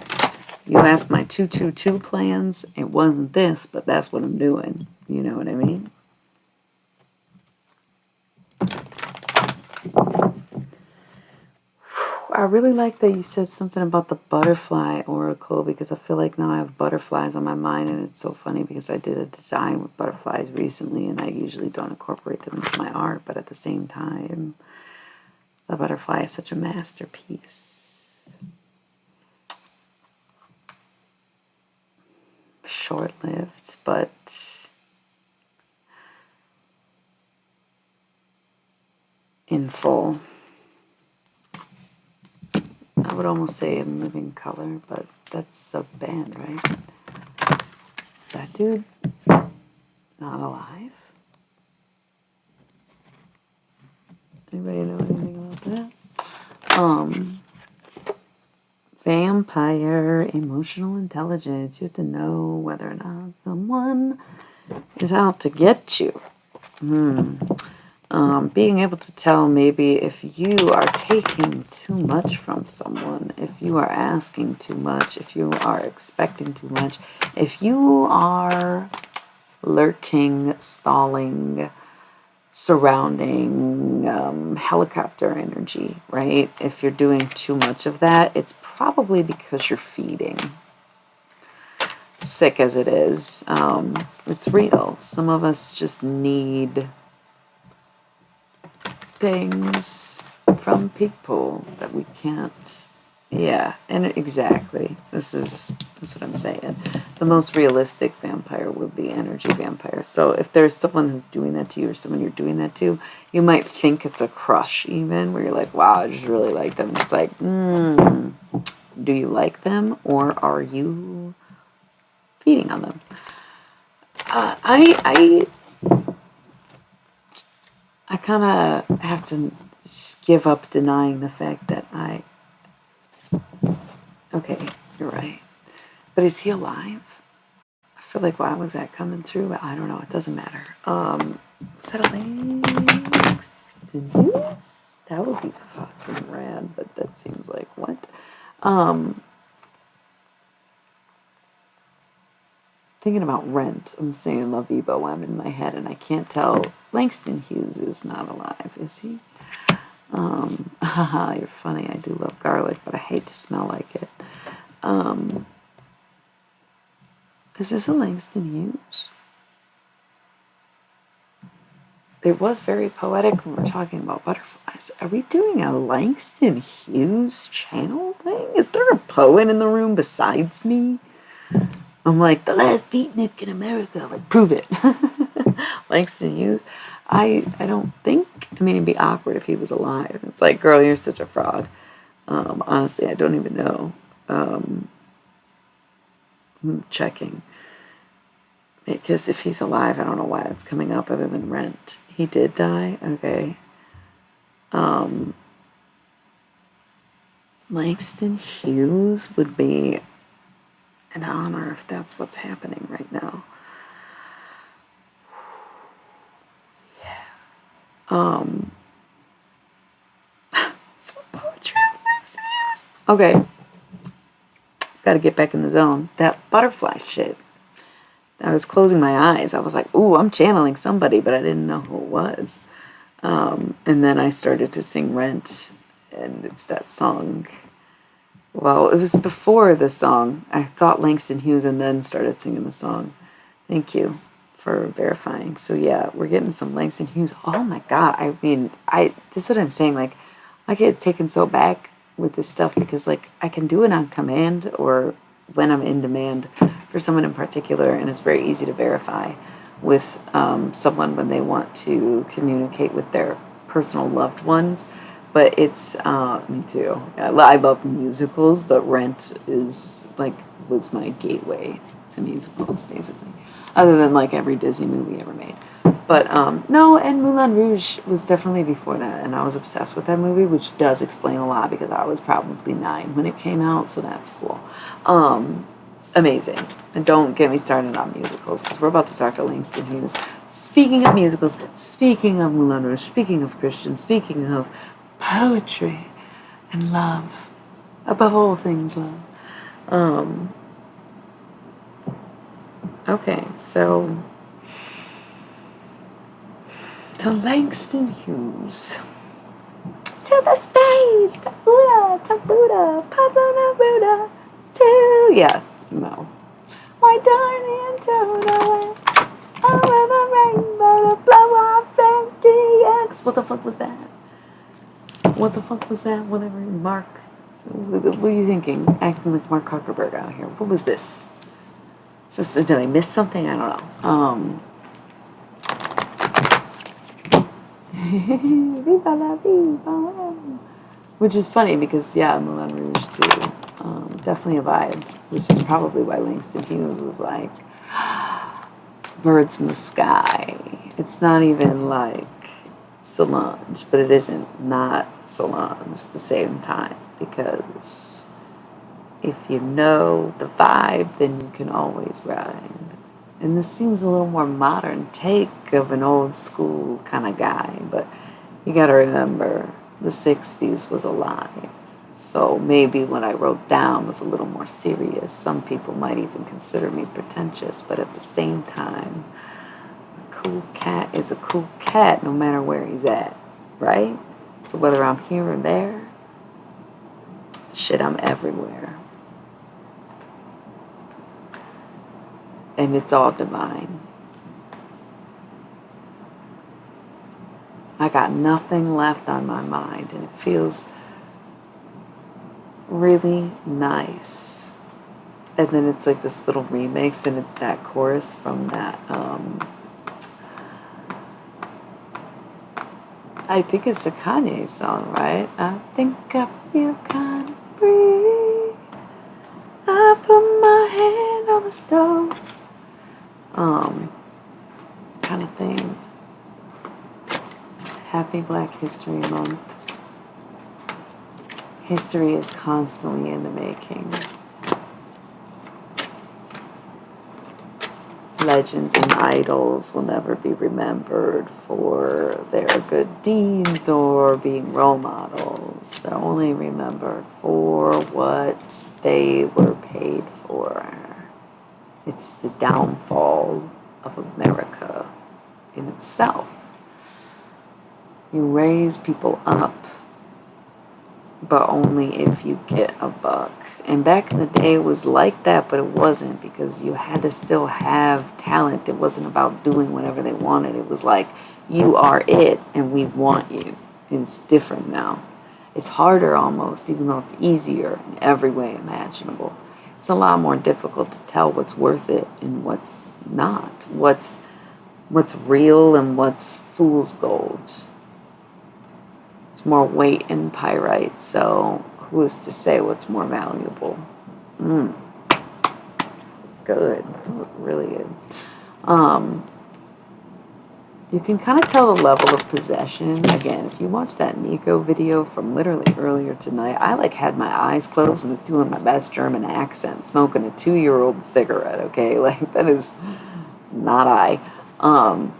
you ask my 222 plans, it wasn't this, but that's what I'm doing. You know what I mean? I really like that you said something about the butterfly oracle because I feel like now I have butterflies on my mind, and it's so funny because I did a design with butterflies recently and I usually don't incorporate them into my art, but at the same time, the butterfly is such a masterpiece. Short-lived, but in full. I would almost say in living color, but that's a band, right? Is that dude not alive? Anybody know anything about that? Vampire, emotional intelligence. You have to know whether or not someone is out to get you. Being able to tell maybe if you are taking too much from someone, if you are asking too much, if you are expecting too much, if you are lurking, stalling, surrounding helicopter energy, right? If you're doing too much of that, it's probably because you're feeding. Sick as it is, it's real. Some of us just need things from people that we can't. Yeah, and exactly. That's what I'm saying. The most realistic vampire would be energy vampire. So if there's someone who's doing that to you or someone you're doing that to, you might think it's a crush even, where you're like, wow, I just really like them. It's like, do you like them or are you feeding on them? I kind of have to just give up denying the fact that okay, you're right. But is he alive? I feel like, why was that coming through? I don't know. It doesn't matter. Is that a Langston Hughes? That would be fucking rad, but that seems like what? Thinking about Rent. I'm saying La Vivo. I'm in my head, and I can't tell. Langston Hughes is not alive, is he? Haha, you're funny. I do love garlic, but I hate to smell like it. Is this a Langston Hughes? It was very poetic when we're talking about butterflies. Are we doing a Langston Hughes channel thing? Is there a poet in the room besides me? I'm like, the last beatnik in America. I'm like, prove it. Langston Hughes. I don't think, I mean, it'd be awkward if he was alive. It's like, girl, you're such a fraud. Honestly, I don't even know. I'm checking. Because if he's alive, I don't know why it's coming up other than Rent. He did die? Okay. Langston Hughes would be an honor if that's what's happening right now. Yeah. Some poetry of Langston Hughes. Okay. Gotta get back in the zone. That butterfly shit. I was closing my eyes. I was like, ooh, I'm channeling somebody, but I didn't know who it was. And then I started to sing Rent, and it's that song. Well, it was before the song. I thought Langston Hughes and then started singing the song. Thank you for verifying. So yeah, we're getting some Langston Hughes. Oh my God. I mean, this is what I'm saying. Like, I get taken so back with this stuff because like I can do it on command or when I'm in demand for someone in particular, and it's very easy to verify with someone when they want to communicate with their personal loved ones. But it's, me too. I love musicals, but Rent was my gateway to musicals, basically. Other than, like, every Disney movie ever made. But no, and Moulin Rouge was definitely before that, and I was obsessed with that movie, which does explain a lot because I was probably 9 when it came out, so that's cool. Amazing. And don't get me started on musicals because we're about to talk to Langston Hughes. Speaking of musicals, speaking of Moulin Rouge, speaking of Christian, speaking of poetry and love, above all things, love. Okay, so to Langston Hughes. To the stage, to Buddha, Pablo Neruda, to, yeah, no. Why darling into the way, over the rainbow to blow off FTX. What the fuck was that? What the fuck was that? Whatever, Mark, what are you thinking? Acting like Mark Zuckerberg out here. What was this? Did I miss something? I don't know. Viva la vida. Which is funny because, yeah, Moulin Rouge too. Definitely a vibe, which is probably why Langston Hughes was like, birds in the sky. It's not even like Solange, but it isn't not Solange at the same time, because if you know the vibe, then you can always ride. And this seems a little more modern take of an old school kind of guy, but you gotta remember the 60s was alive. So maybe what I wrote down was a little more serious. Some people might even consider me pretentious, but at the same time, a cool cat is a cool cat no matter where he's at, right? So whether I'm here or there, shit, I'm everywhere. And it's all divine. I got nothing left on my mind, and it feels really nice. And then it's like this little remix, and it's that chorus from that, I think it's a Kanye song, right? I think I feel kind of free. I put my hand on the stove. Kind of thing. Happy Black History Month. History is constantly in the making. Legends and idols will never be remembered for their good deeds or being role models. They're only remembered for what they were paid for. It's the downfall of America in itself. You raise people up, but only if you get a buck. And back in the day, it was like that, but it wasn't, because you had to still have talent. It wasn't about doing whatever they wanted. It was like, you are it, and we want you. And it's different now. It's harder almost, even though it's easier in every way imaginable. It's a lot more difficult to tell what's worth it and what's not. What's real and what's fool's gold. There's more weight in pyrite, so who is to say what's more valuable? Good. Really good. You can kind of tell the level of possession. Again, if you watch that Nico video from literally earlier tonight, I like had my eyes closed and was doing my best German accent, smoking a 2-year-old cigarette, okay? Like, that is not I.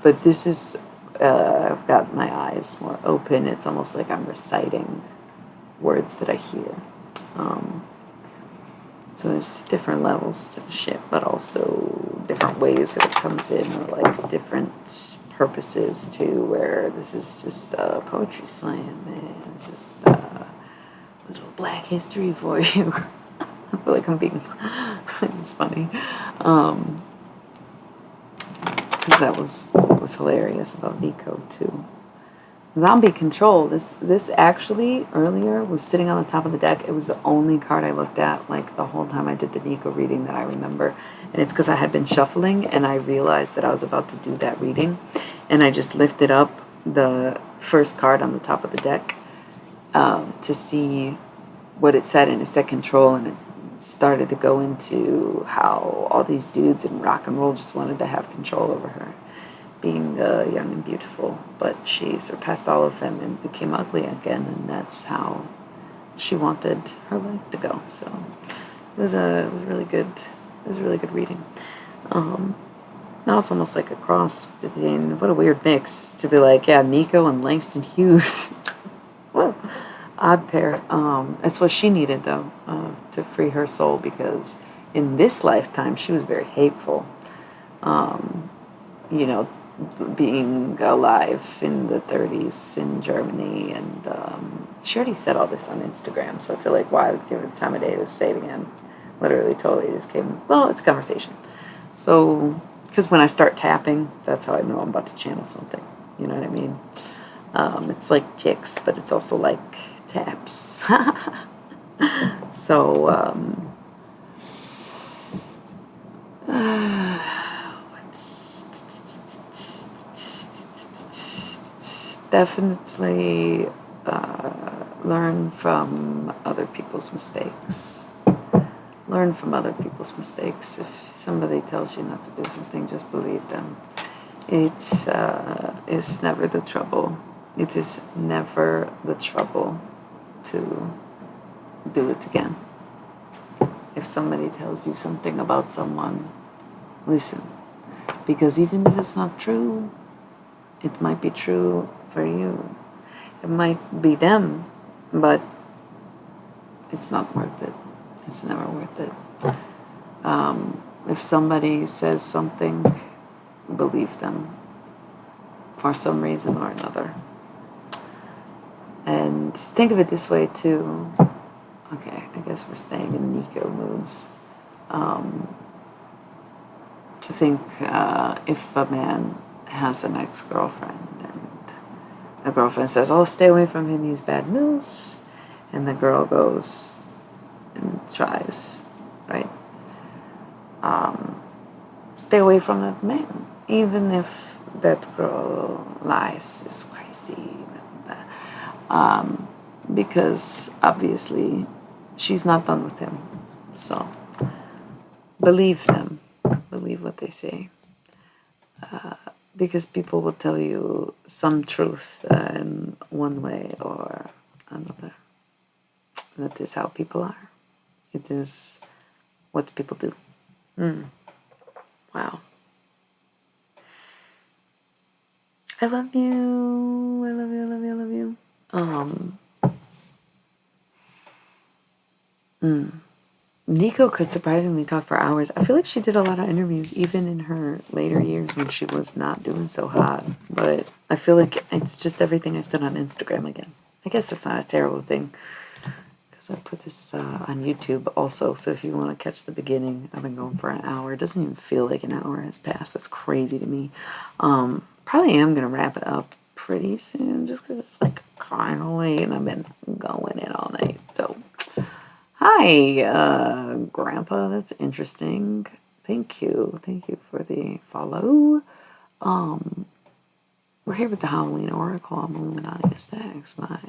But this is, I've got my eyes more open. It's almost like I'm reciting words that I hear. So there's different levels to the shit, but also different ways that it comes in, or like different purposes too, where this is just poetry slam, man. It's just a little black history for you. I feel like I'm being, it's funny. Because that was what was hilarious about Nico too. Zombie Control. This actually earlier was sitting on the top of the deck. It was the only card I looked at like the whole time I did the Nico reading that I remember. And it's because I had been shuffling and I realized that I was about to do that reading. And I just lifted up the first card on the top of the deck to see what it said. And it said Control, and it started to go into how all these dudes in rock and roll just wanted to have control over her. being young and beautiful, but she surpassed all of them and became ugly again, and that's how she wanted her life to go. So it was really good. It was a really good reading. Now it's almost like a cross between, what a weird mix to be like, yeah, Nico and Langston Hughes. Well, odd pair. It's what she needed though, to free her soul, because in this lifetime she was very hateful. You know, being alive in the 30s in Germany, and she already said all this on Instagram, so I feel like why give her the time of day to say it again. Literally, totally just came, well, it's a conversation. So, because when I start tapping, that's how I know I'm about to channel something. You know what I mean? It's like ticks, but it's also like taps. So, definitely learn from other people's mistakes. Learn from other people's mistakes. If somebody tells you not to do something, just believe them. It is never the trouble. It is never the trouble to do it again. If somebody tells you something about someone, listen. Because even if it's not true, it might be true for you. It might be them, but it's not worth it. It's never worth it. If somebody says something, believe them for some reason or another. And think of it this way too. Okay, I guess we're staying in Nico moods. To think if a man has an ex-girlfriend and the girlfriend says, "Oh, stay away from him, he's bad news," and the girl goes and tries, right? Stay away from that man, even if that girl lies, is crazy, because obviously she's not done with him. So believe them, believe what they say, because people will tell you some truth in one way or another. That is how people are. It is what people do. Wow. I love you. I love you. I love you. I love you. Nico could surprisingly talk for hours. I feel like she did a lot of interviews, even in her later years when she was not doing so hot. But I feel like it's just everything I said on Instagram again. I guess that's not a terrible thing, because I put this on YouTube also. So if you want to catch the beginning, I've been going for an hour. It doesn't even feel like an hour has passed. That's crazy to me. Probably am going to wrap it up pretty soon, just because it's like kind of late and I've been going in all night. So, hi, Grandpa. That's interesting. Thank you. Thank you for the follow. We're here with the Halloween Oracle. I'm Illuminati Stacks. My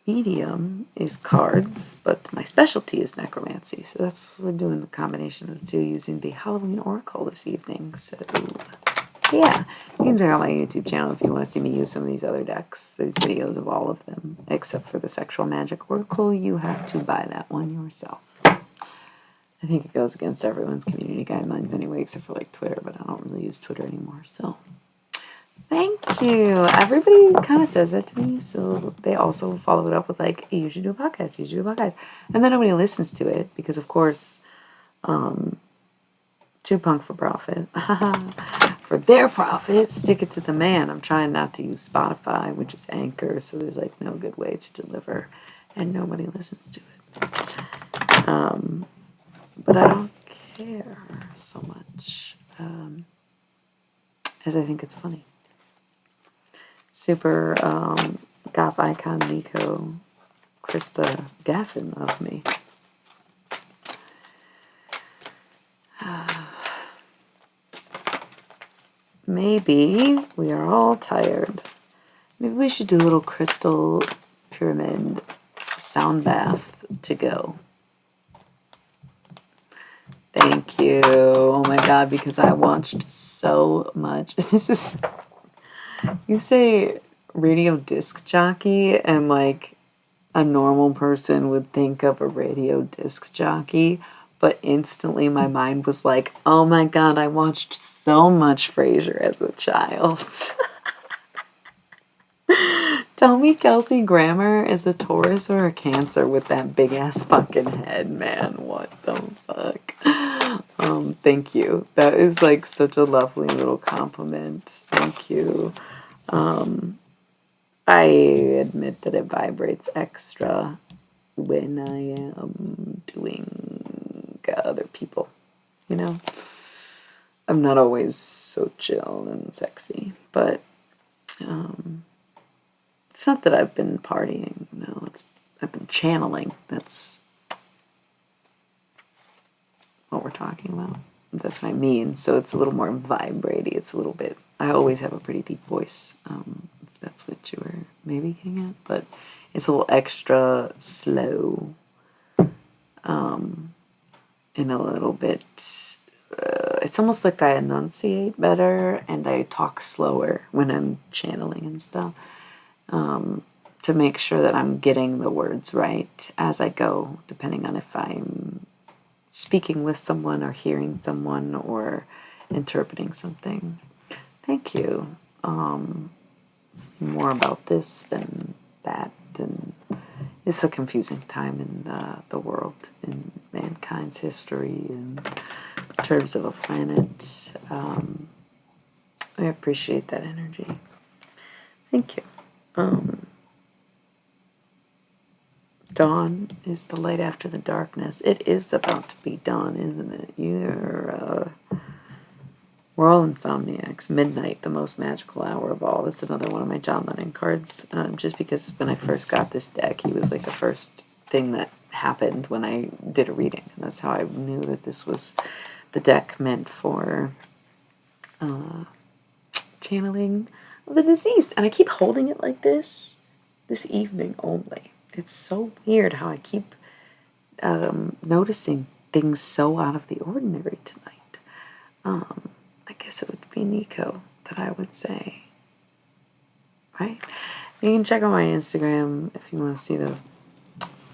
medium is cards, but my specialty is necromancy. So that's we're doing the combination of the two using the Halloween Oracle this evening. So yeah, you can check out my YouTube channel if you want to see me use some of these other decks. There's videos of all of them, except for the Sexual Magic Oracle. You have to buy that one yourself. I think it goes against everyone's community guidelines anyway, except for like Twitter, but I don't really use Twitter anymore. So thank you. Everybody kind of says that to me, so they also follow it up with like, hey, you should do a podcast, you should do a podcast. And then nobody listens to it because, of course, too punk for profit. For their profit, stick it to the man. I'm trying not to use Spotify, which is Anchor, so there's like no good way to deliver, and nobody listens to it. But I don't care so much, as I think it's funny. Super goth icon Nico, Krista Gaffin of me. Maybe we are all tired. Maybe we should do a little crystal pyramid sound bath to go. Thank you. Oh my God, because I watched so much. This is, you say radio disc jockey, and like a normal person would think of a radio disc jockey, but instantly my mind was like, oh my God, I watched so much Frasier as a child. Tell me Kelsey Grammer is a Taurus or a Cancer with that big ass fucking head, man. What the fuck? Thank you. That is like such a lovely little compliment. Thank you. I admit that it vibrates extra when I am doing other people, you know? I'm not always so chill and sexy, but it's not that I've been partying. No, I've been channeling. That's what we're talking about. That's what I mean. So it's a little more vibraty. It's a little bit. I always have a pretty deep voice. If that's what you were maybe getting at, but it's a little extra slow. And a little bit. It's almost like I enunciate better and I talk slower when I'm channeling and stuff. To make sure that I'm getting the words right as I go, depending on if I'm speaking with someone or hearing someone or interpreting something. Thank you. More about this than that. And it's a confusing time in the world, in mankind's history, in terms of a planet. I appreciate that energy. Thank you. Dawn is the light after the darkness. It is about to be dawn, isn't it? We're all insomniacs. Midnight, the most magical hour of all. That's another one of my John Lennon cards. Just because when I first got this deck, he was like the first thing that happened when I did a reading. And that's how I knew that this was the deck meant for channeling the deceased. And I keep holding it like this evening only. It's so weird how I keep noticing things so out of the ordinary tonight. I guess it would be Nico that I would say. Right? You can check out my Instagram if you want to see the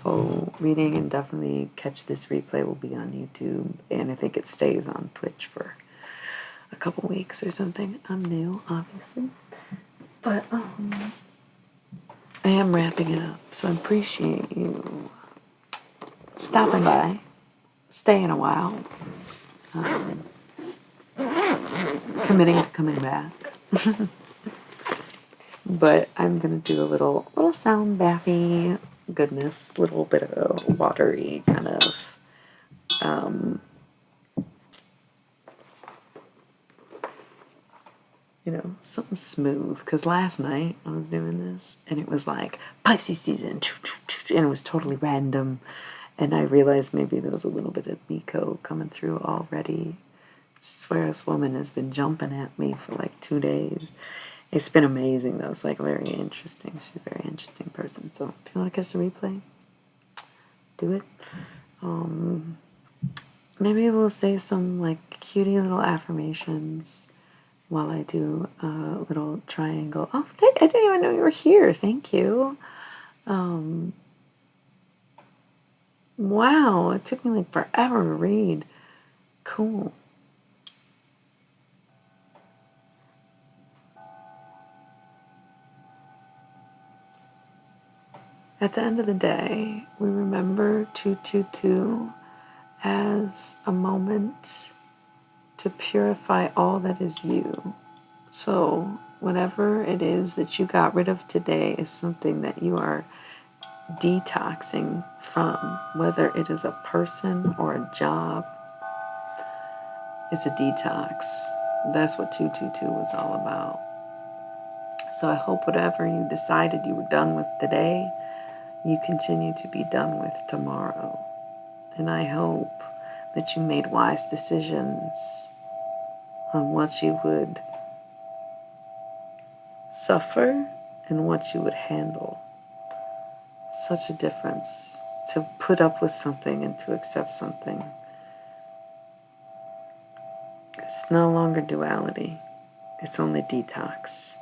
full reading, and definitely catch this replay. It will be on YouTube, and I think it stays on Twitch for a couple weeks or something. I'm new, obviously. But I am wrapping it up, so I appreciate you stopping by, staying a while, committing to coming back. But I'm gonna do a little sound bathy goodness, little bit of watery kind of something smooth. Because last night I was doing this and it was like Pisces season, and it was totally random. And I realized maybe there was a little bit of Nico coming through already. I swear this woman has been jumping at me for like 2 days. It's been amazing though. It's like very interesting. She's a very interesting person. So if you want to catch the replay, do it. Maybe we'll say some like cutie little affirmations while I do a little triangle. Oh, I didn't even know you were here. Thank you. Wow, it took me like forever to read. Cool. At the end of the day, we remember 222 as a moment to purify all that is you. So whatever it is that you got rid of today is something that you are detoxing from, whether it is a person or a job. It's a detox. That's what 222 was all about. So I hope whatever you decided you were done with today, you continue to be done with tomorrow. And I hope that you made wise decisions on what you would suffer and what you would handle. Such a difference to put up with something and to accept something. It's no longer duality. It's only detox.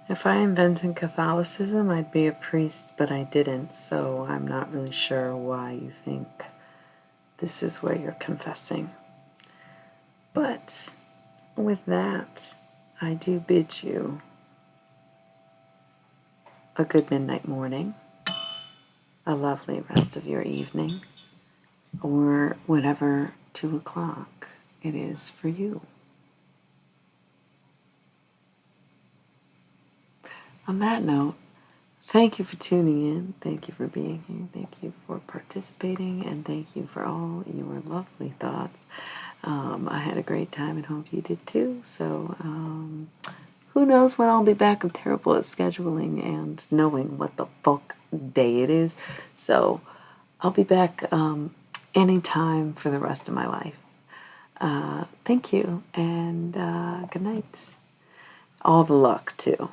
If I invented Catholicism, I'd be a priest, but I didn't, so I'm not really sure why you think this is where you're confessing. But with that, I do bid you a good midnight morning, a lovely rest of your evening, or whatever 2 o'clock it is for you. On that note, thank you for tuning in. Thank you for being here. Thank you for participating. And thank you for all your lovely thoughts. I had a great time and hope you did too. So who knows when I'll be back. I'm terrible at scheduling and knowing what the fuck day it is. So I'll be back anytime for the rest of my life. Thank you and good night. All the luck too.